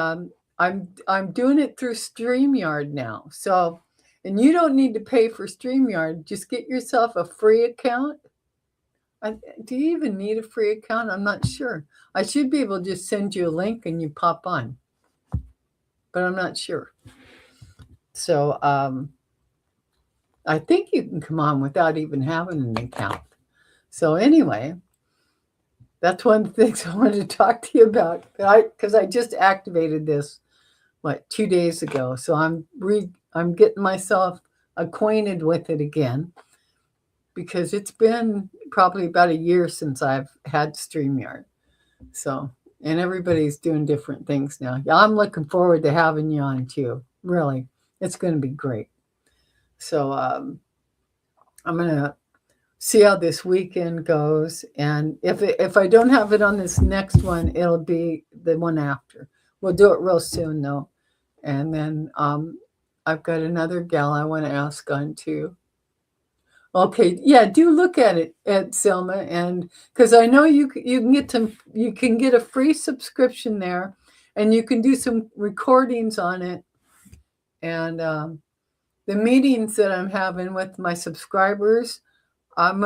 I'm doing it through StreamYard now. So, and you don't need to pay for StreamYard. Just get yourself a free account. Do you even need a free account? I'm not sure. I should be able to just send you a link and you pop on, but I'm not sure. So I think you can come on without even having an account. So anyway, that's one of the things I wanted to talk to you about, because I just activated this 2 days ago. So I'm getting myself acquainted with it again, because it's been probably about a year since I've had StreamYard. So, and everybody's doing different things now. Yeah, I'm looking forward to having you on too. Really, it's going to be great. So I'm going to see how this weekend goes. And if I don't have it on this next one, it'll be the one after. We'll do it real soon though. And then I've got another gal I want to ask on too. Okay, yeah, do look at it, at Selma, and because I know you can get a free subscription there, and you can do some recordings on it, and the meetings that I'm having with my subscribers, I'm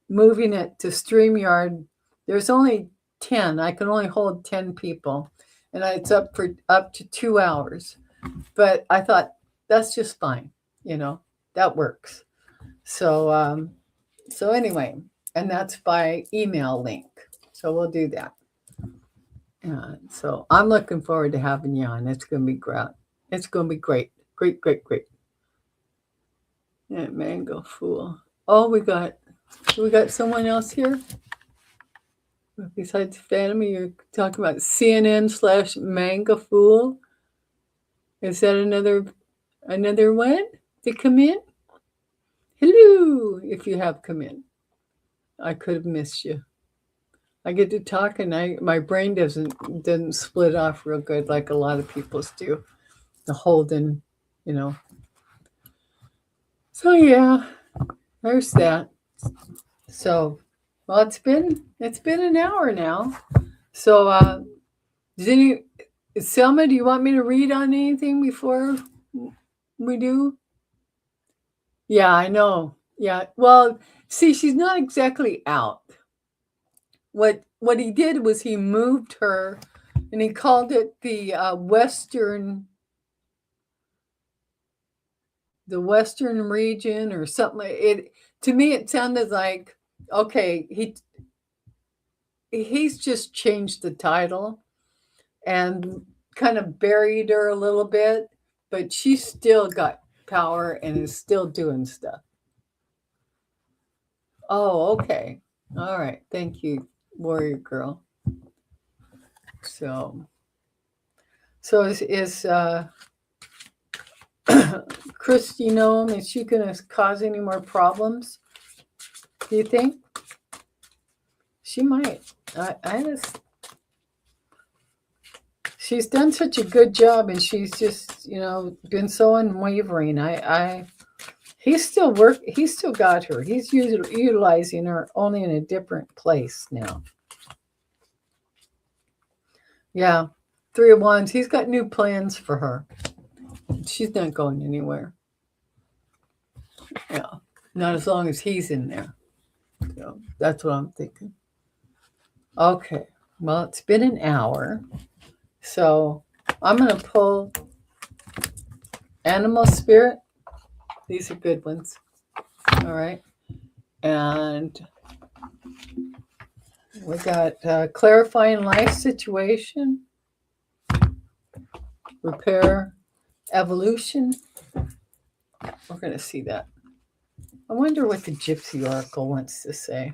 moving it to StreamYard. There's only 10. I can only hold 10 people, and it's up to 2 hours. But I thought that's just fine, that works. So anyway, and that's by email link. So we'll do that. So I'm looking forward to having you on. It's going to be great. It's going to be great. Great, great, great. Yeah, Mango Fool. Oh, we got someone else here? Besides Fanemy, you're talking about CNN/Mango Fool. Is that another one to come in? Hello, if you have come in. I could have missed you. I get to talk and my brain doesn't split off real good like a lot of people's do. The holding, So yeah, there's that. So, well, it's been an hour now. So, Selma, do you want me to read on anything before we do? Yeah, I know. Yeah. Well, see, she's not exactly out. What he did was he moved her, and he called it the Western region or something. To me, it sounded like, okay, he's just changed the title and kind of buried her a little bit, but she's still got power and is still doing stuff. Oh, okay. All right. Thank you, Warrior Girl. So is Christy Noam, is she going to cause any more problems? Do you think? She might. She's done such a good job, and she's just, been so unwavering. I He's still got her. He's utilizing her only in a different place now. Yeah. 3 of Wands. He's got new plans for her. She's not going anywhere. Yeah. Not as long as he's in there. So that's what I'm thinking. Okay. Well, it's been an hour. So I'm going to pull Animal Spirit. These are good ones. All right. And we got Clarifying Life Situation, Repair, Evolution. We're going to see that. I wonder what the Gypsy Oracle wants to say.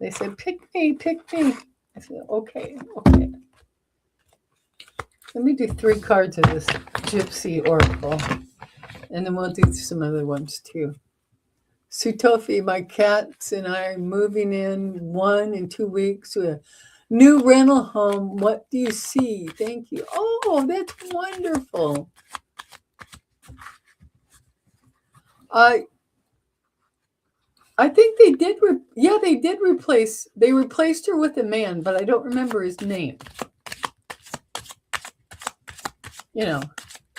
They said, pick me, pick me. I said, okay. Let me do 3 cards of this Gypsy Oracle. And then we'll do some other ones too. Sutofi, my cats and I are moving in 1 and 2 weeks to a new rental home. What do you see? Thank you. Oh, that's wonderful. I think they did. They did replace. They replaced her with a man, but I don't remember his name.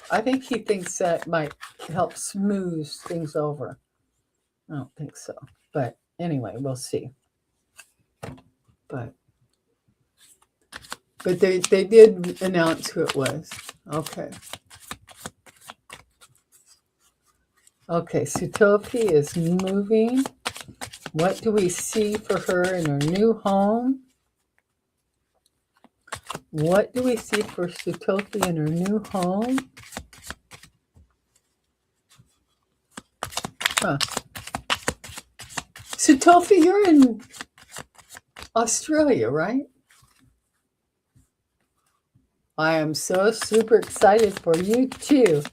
I think he thinks that might help smooth things over. I don't think so, but anyway, we'll see. But they did announce who it was. Okay. Okay, Sutofi is moving. What do we see for her in her new home? What do we see for Sutofi in her new home? Huh. Sutofi, you're in Australia, right? I am so super excited for you too.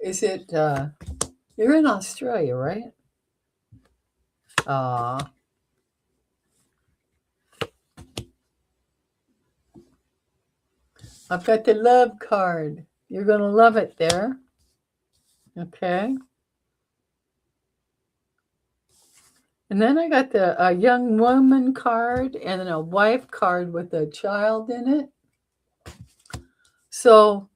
Is it, you're in Australia, right? I've got the love card. You're going to love it there. Okay. And then I got the young woman card and then a wife card with a child in it. So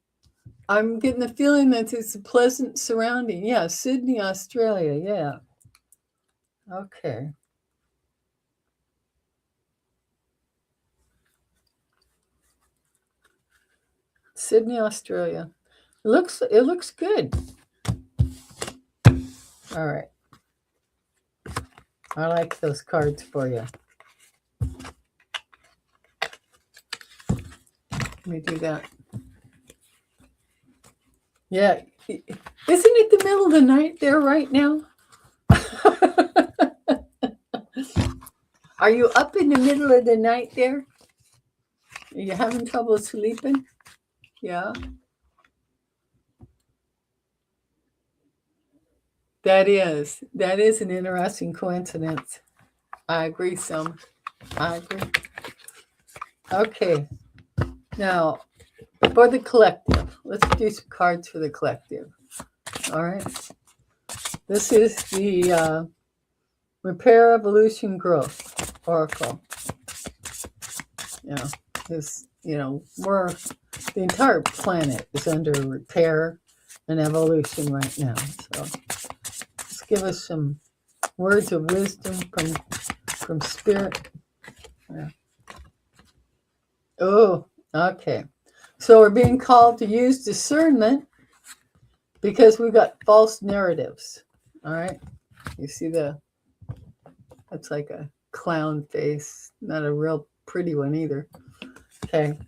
I'm getting the feeling that it's a pleasant surrounding. Yeah, Sydney, Australia. Yeah. Okay. Sydney, Australia. It looks good. All right. I like those cards for you. Let me do that. Yeah. Isn't it the middle of the night there right now? Are you up in the middle of the night there? Are you having trouble sleeping? Yeah. That is an interesting coincidence. I agree, Sam. I agree. Okay. Now, for the collective, let's do some cards for the collective. All right. This is the Repair, Evolution, Growth Oracle. The entire planet is under repair and evolution right now. So let's give us some words of wisdom from Spirit. Yeah. Oh, okay. So we're being called to use discernment because we've got false narratives. All right. You see that's like a clown face, not a real pretty one either. Okay.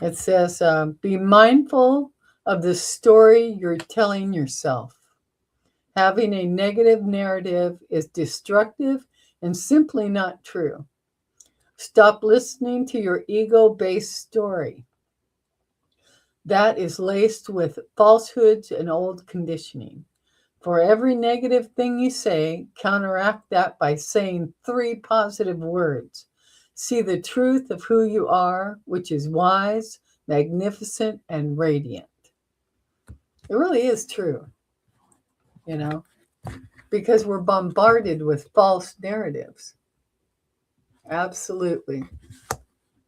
It says, be mindful of the story you're telling yourself. Having a negative narrative is destructive and simply not true. Stop listening to your ego-based story. That is laced with falsehoods and old conditioning. For every negative thing you say, counteract that by saying 3 positive words. See the truth of who you are, which is wise, magnificent, and radiant. It really is true, because we're bombarded with false narratives. Absolutely.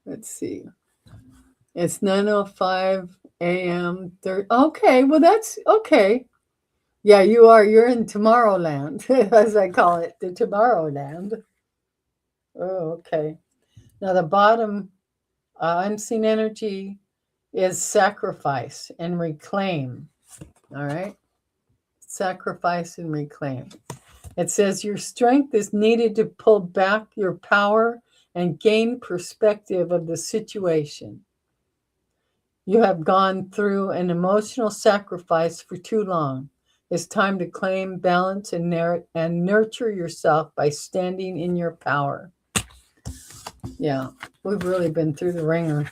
Let's see. It's 9:05 a.m. Okay, well that's okay. Yeah, you are. You're in Tomorrowland, as I call it, the Tomorrowland. Oh, okay. Now the bottom unseen energy is sacrifice and reclaim. All right, sacrifice and reclaim. It says your strength is needed to pull back your power and gain perspective of the situation. You have gone through an emotional sacrifice for too long. It's time to claim balance and nurture yourself by standing in your power. Yeah, we've really been through the ringer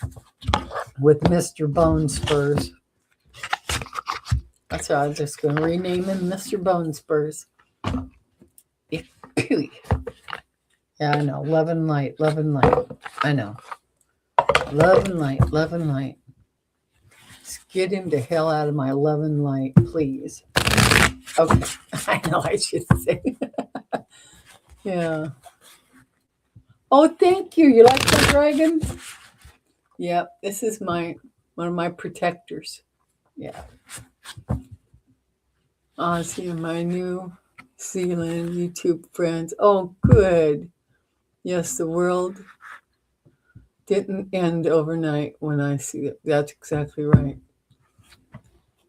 with Mr. Bone Spurs. That's why I was just going to rename him Mr. Bone Spurs. Yeah, I know. Love and light, love and light. I know. Love and light, love and light. Just get him the hell out of my love and light, please. Okay. I know I should say. Yeah. Oh, thank you. You like the dragon? Yeah, this is one of my protectors. Yeah. See my New Zealand YouTube friends. Oh, good. Yes, the world didn't end overnight when I see it. That's exactly right.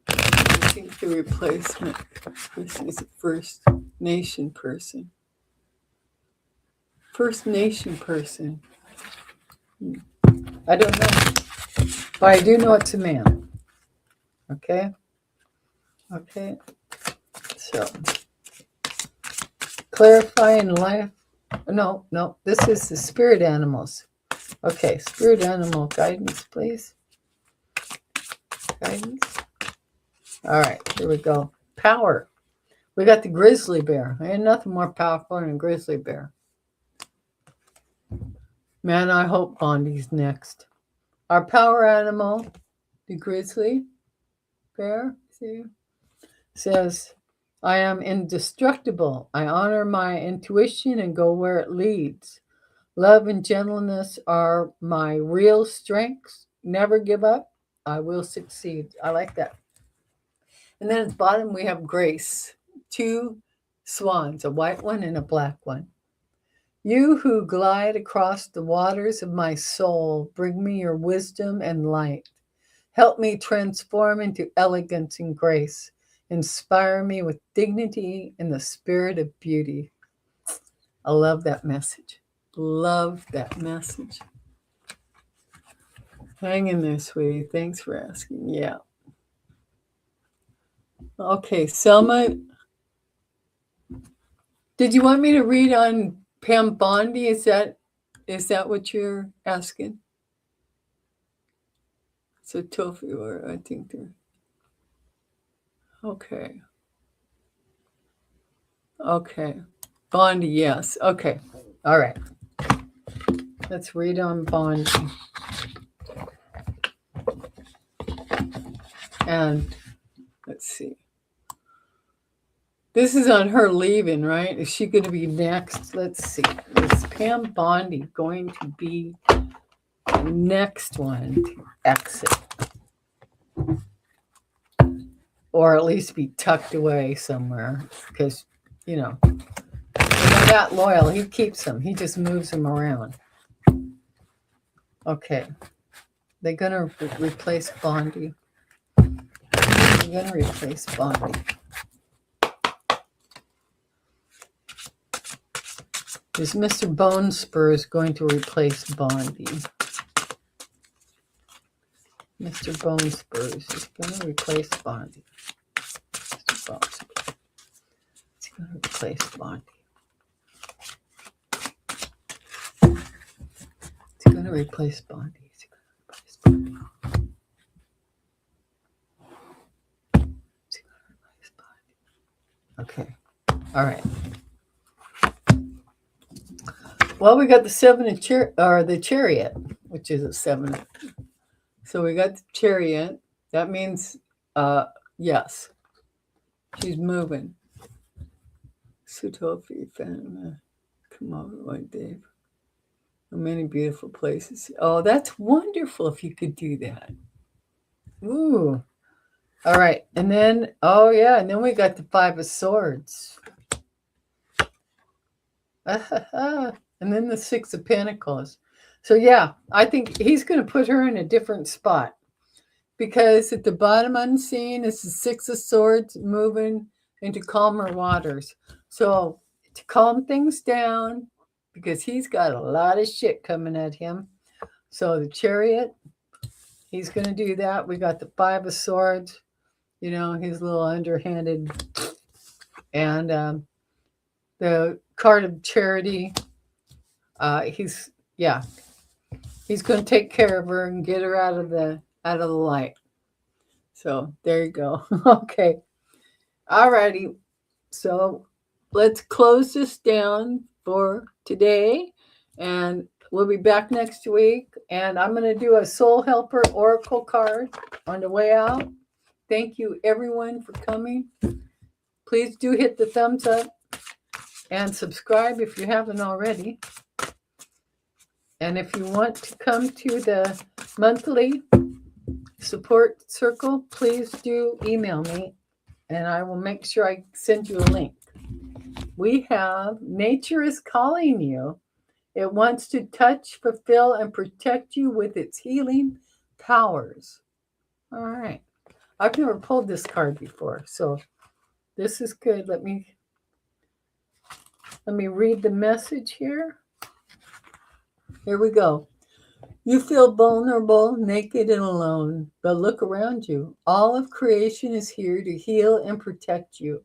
I think the replacement. This is a First Nation person. First Nation person. I don't know. But I do know it's a man. Okay? Okay. So, clarifying life. No. This is the spirit animals. Okay, spirit animal guidance, please. Guidance. All right, here we go. Power. We got the grizzly bear. Ain't nothing more powerful than a grizzly bear. Man, I hope Bondi's next. Our power animal, the grizzly bear, see, says, I am indestructible. I honor my intuition and go where it leads. Love and gentleness are my real strengths. Never give up. I will succeed. I like that. And then at the bottom, we have grace. 2 swans, a white one and a black one. You who glide across the waters of my soul, bring me your wisdom and light. Help me transform into elegance and grace. Inspire me with dignity and the spirit of beauty. I love that message. Love that message. Hang in there, sweetie. Thanks for asking. Yeah. Okay, Selma. Did you want me to read on Pam Bondi? Is that what you're asking? So tofu, or I think they're okay. Okay, Bondi, yes. Okay, all right. Let's read on Bondi. And let's see. This is on her leaving, right? Is she going to be next? Let's see. Is Pam Bondi going to be the next one to exit? Or at least be tucked away somewhere? Because, they're that loyal. He keeps them. He just moves them around. Okay. They're going to replace Bondi. They're going to replace Bondi. Is Mr. Bone Spurs going to replace Bondi? Mr. Bone Spurs is going to replace Bondi. Mr. Bone Spurs is going to replace Bondi. It's going to replace Bondi. It's going to replace Bondi. It's going to replace Bondi. Okay. All right. Well, we got the the chariot, which is a 7. So we got the chariot. That means Yes, she's moving. Sutofi, come on, White Dave. Many beautiful places. Oh, that's wonderful if you could do that. Ooh. All right. And then, oh, yeah. And then we got the Five of Swords. And then the Six of Pentacles. So, yeah, I think he's going to put her in a different spot because at the bottom unseen is the Six of Swords moving into calmer waters. So, to calm things down, because he's got a lot of shit coming at him. So, the Chariot, he's going to do that. We got the Five of Swords, you know, he's a little underhanded. And the card of charity, he's going to take care of her and get her out of the light. So there you go. Okay. Alrighty. So let's close this down for today. And we'll be back next week. And I'm going to do a Soul Helper Oracle card on the way out. Thank you, everyone, for coming. Please do hit the thumbs up and subscribe if you haven't already. And if you want to come to the monthly support circle, please do email me, and I will make sure I send you a link. We have Nature is Calling You. It wants to touch, fulfill, and protect you with its healing powers. All right. I've never pulled this card before, so this is good. Let me read the message here. Here we go. You feel vulnerable, naked, and alone, but look around you. All of creation is here to heal and protect you.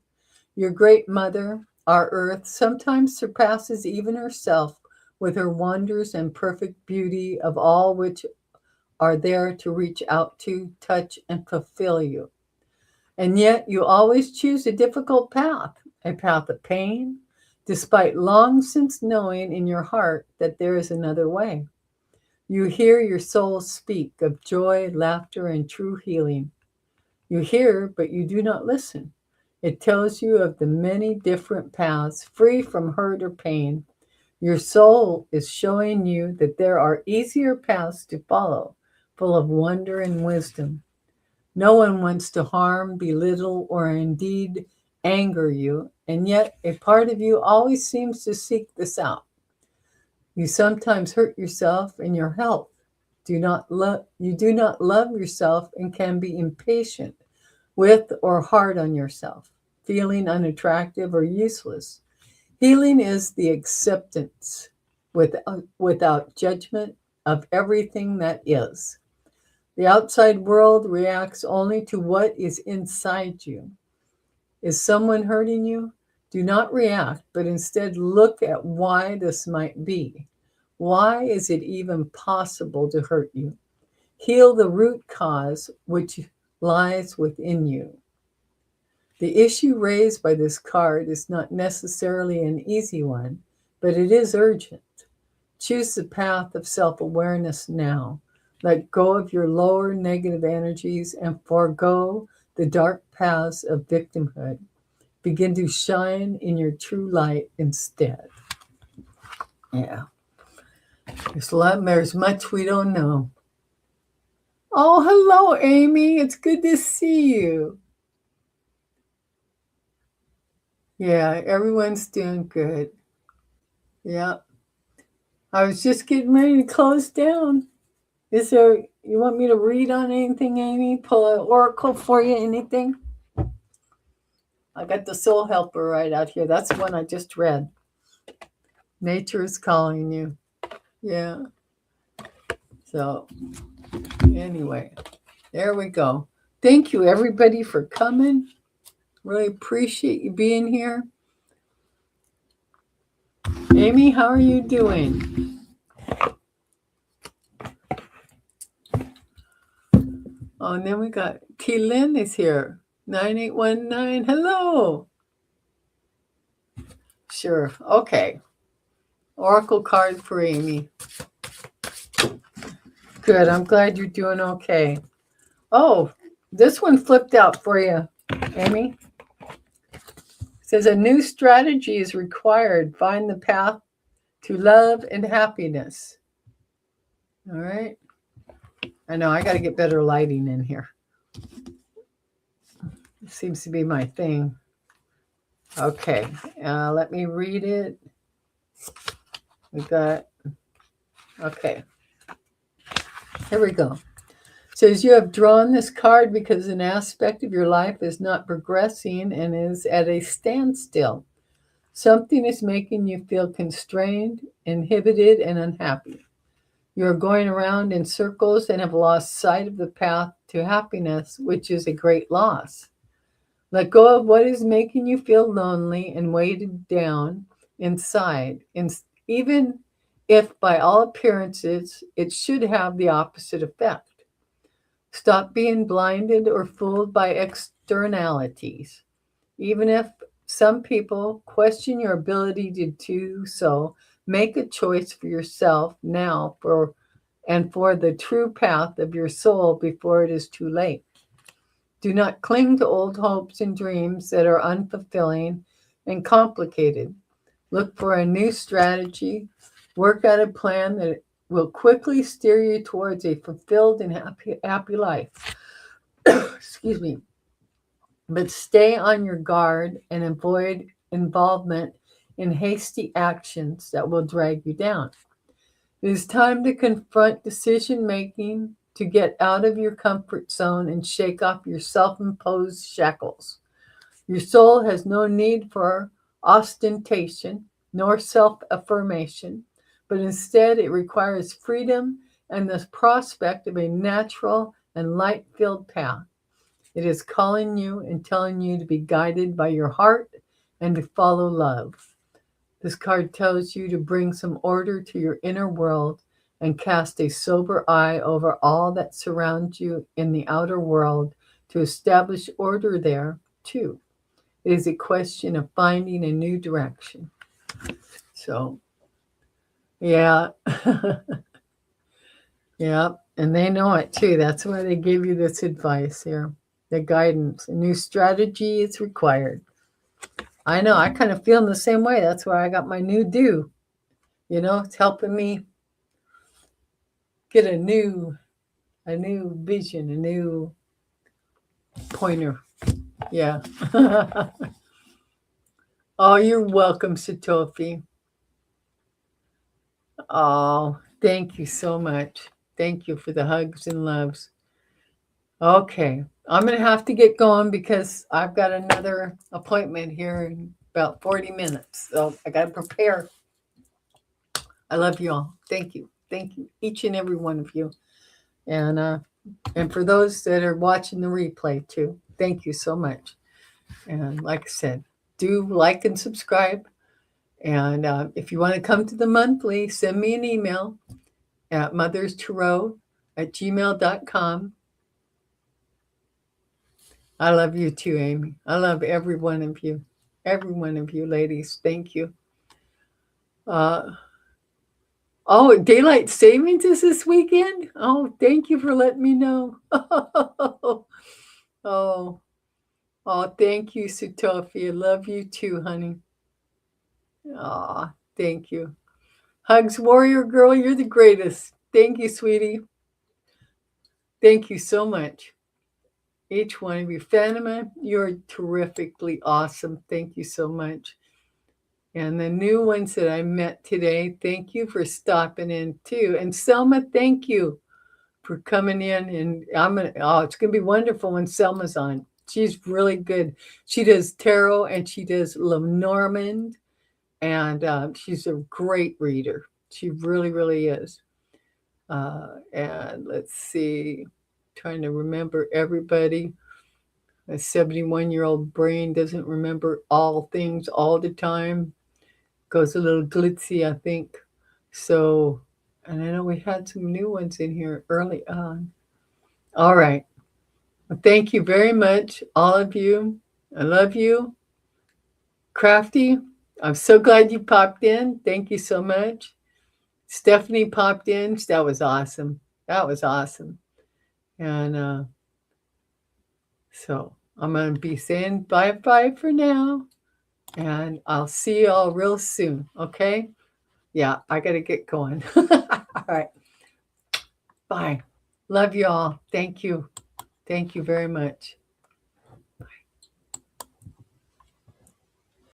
Your great mother, our earth, sometimes surpasses even herself with her wonders and perfect beauty of all which are there to reach out to, touch, and fulfill you. And yet you always choose a difficult path, a path of pain, despite long since knowing in your heart that there is another way. You hear your soul speak of joy, laughter, and true healing. You hear, but you do not listen. It tells you of the many different paths free from hurt or pain. Your soul is showing you that there are easier paths to follow, full of wonder and wisdom. No one wants to harm, belittle, or indeed anger you, and yet a part of you always seems to seek this out. You sometimes hurt yourself in your health. You do not love yourself and can be impatient with or hard on yourself, feeling unattractive or useless. Healing is the acceptance without judgment of everything that is. The outside world reacts only to what is inside you. Is someone hurting you? Do not react, but instead look at why this might be. Why is it even possible to hurt you? Heal the root cause which lies within you. The issue raised by this card is not necessarily an easy one, but it is urgent. Choose the path of self-awareness now. Let go of your lower negative energies and forego the dark paths of victimhood. Begin to shine in your true light instead. Yeah. There's much we don't know. Oh, hello, Amy. It's good to see you. Yeah, everyone's doing good. Yeah. I was just getting ready to close down. You want me to read on anything, Amy? Pull an oracle for you, anything? I got the Soul Helper right out here. That's the one I just read. Nature is calling you. Yeah. So, anyway, there we go. Thank you, everybody, for coming. Really appreciate you being here. Amy, how are you doing? Oh, and then we got T. Lynn is here. 9819. Hello. Sure. Okay. Oracle card for Amy. Good. I'm glad you're doing okay. Oh, This one flipped out for you, Amy. It says a new strategy is required. Find the path to love and happiness. All right. I know I got to get better lighting in here. It seems to be my thing. Okay. Let me read it. We got, okay. Here we go. It says you have drawn this card because an aspect of your life is not progressing and is at a standstill. Something is making you feel constrained, inhibited, and unhappy. You are going around in circles and have lost sight of the path to happiness, which is a great loss. Let go of what is making you feel lonely and weighted down inside, even if by all appearances it should have the opposite effect. Stop being blinded or fooled by externalities. Even if some people question your ability to do so, make a choice for yourself now for the true path of your soul before it is too late. Do not cling to old hopes and dreams that are unfulfilling and complicated. Look for a new strategy. Work out a plan that will quickly steer you towards a fulfilled and happy life. Excuse me. But stay on your guard and avoid involvement in hasty actions that will drag you down. It is time to confront decision making, to get out of your comfort zone and shake off your self-imposed shackles. Your soul has no need for ostentation nor self-affirmation, but instead it requires freedom and the prospect of a natural and light-filled path. It is calling you and telling you to be guided by your heart and to follow love. This card tells you to bring some order to your inner world and cast a sober eye over all that surrounds you in the outer world to establish order there too. It is a question of finding a new direction. So, yeah. Yeah, and they know it too. That's why they give you this advice here, the guidance. A new strategy is required. I know, I kind of feel in the same way. That's why I got my new do. You know, it's helping me get a new vision, a new pointer. Yeah. Oh, you're welcome, Satofi. Oh, thank you so much. Thank you for the hugs and loves. Okay, I'm going to have to get going because I've got another appointment here in about 40 minutes. So I got to prepare. I love you all. Thank you. Thank you, each and every one of you. And for those that are watching the replay too, thank you so much. And like I said, do like and subscribe. And if you want to come to the monthly, send me an email at motherstarot@gmail.com. I love you too, Amy. I love every one of you. Every one of you ladies. Thank you. Oh, daylight savings is this weekend? Oh, thank you for letting me know. Oh, thank you, Satofi. I love you too, honey. Oh, thank you. Hugs, warrior girl. You're the greatest. Thank you, sweetie. Thank you so much. Each one of you. Fatima, you're terrifically awesome. Thank you so much. And the new ones that I met today, thank you for stopping in too. And Selma, thank you for coming in. And it's gonna be wonderful when Selma's on. She's really good. She does tarot and she does Lenormand, and she's a great reader. She really, really is. And let's see, trying to remember everybody. A 71-year-old brain doesn't remember all things all the time. Goes a little glitzy, I think. So, and I know we had some new ones in here early on. All right. Well, thank you very much, all of you. I love you. Crafty, I'm so glad you popped in. Thank you so much. Stephanie popped in. That was awesome. That was awesome. And So I'm going to be saying bye-bye for now. And I'll see you all real soon. Okay? Yeah, I got to get going. All right. Bye. Love you all. Thank you. Thank you very much.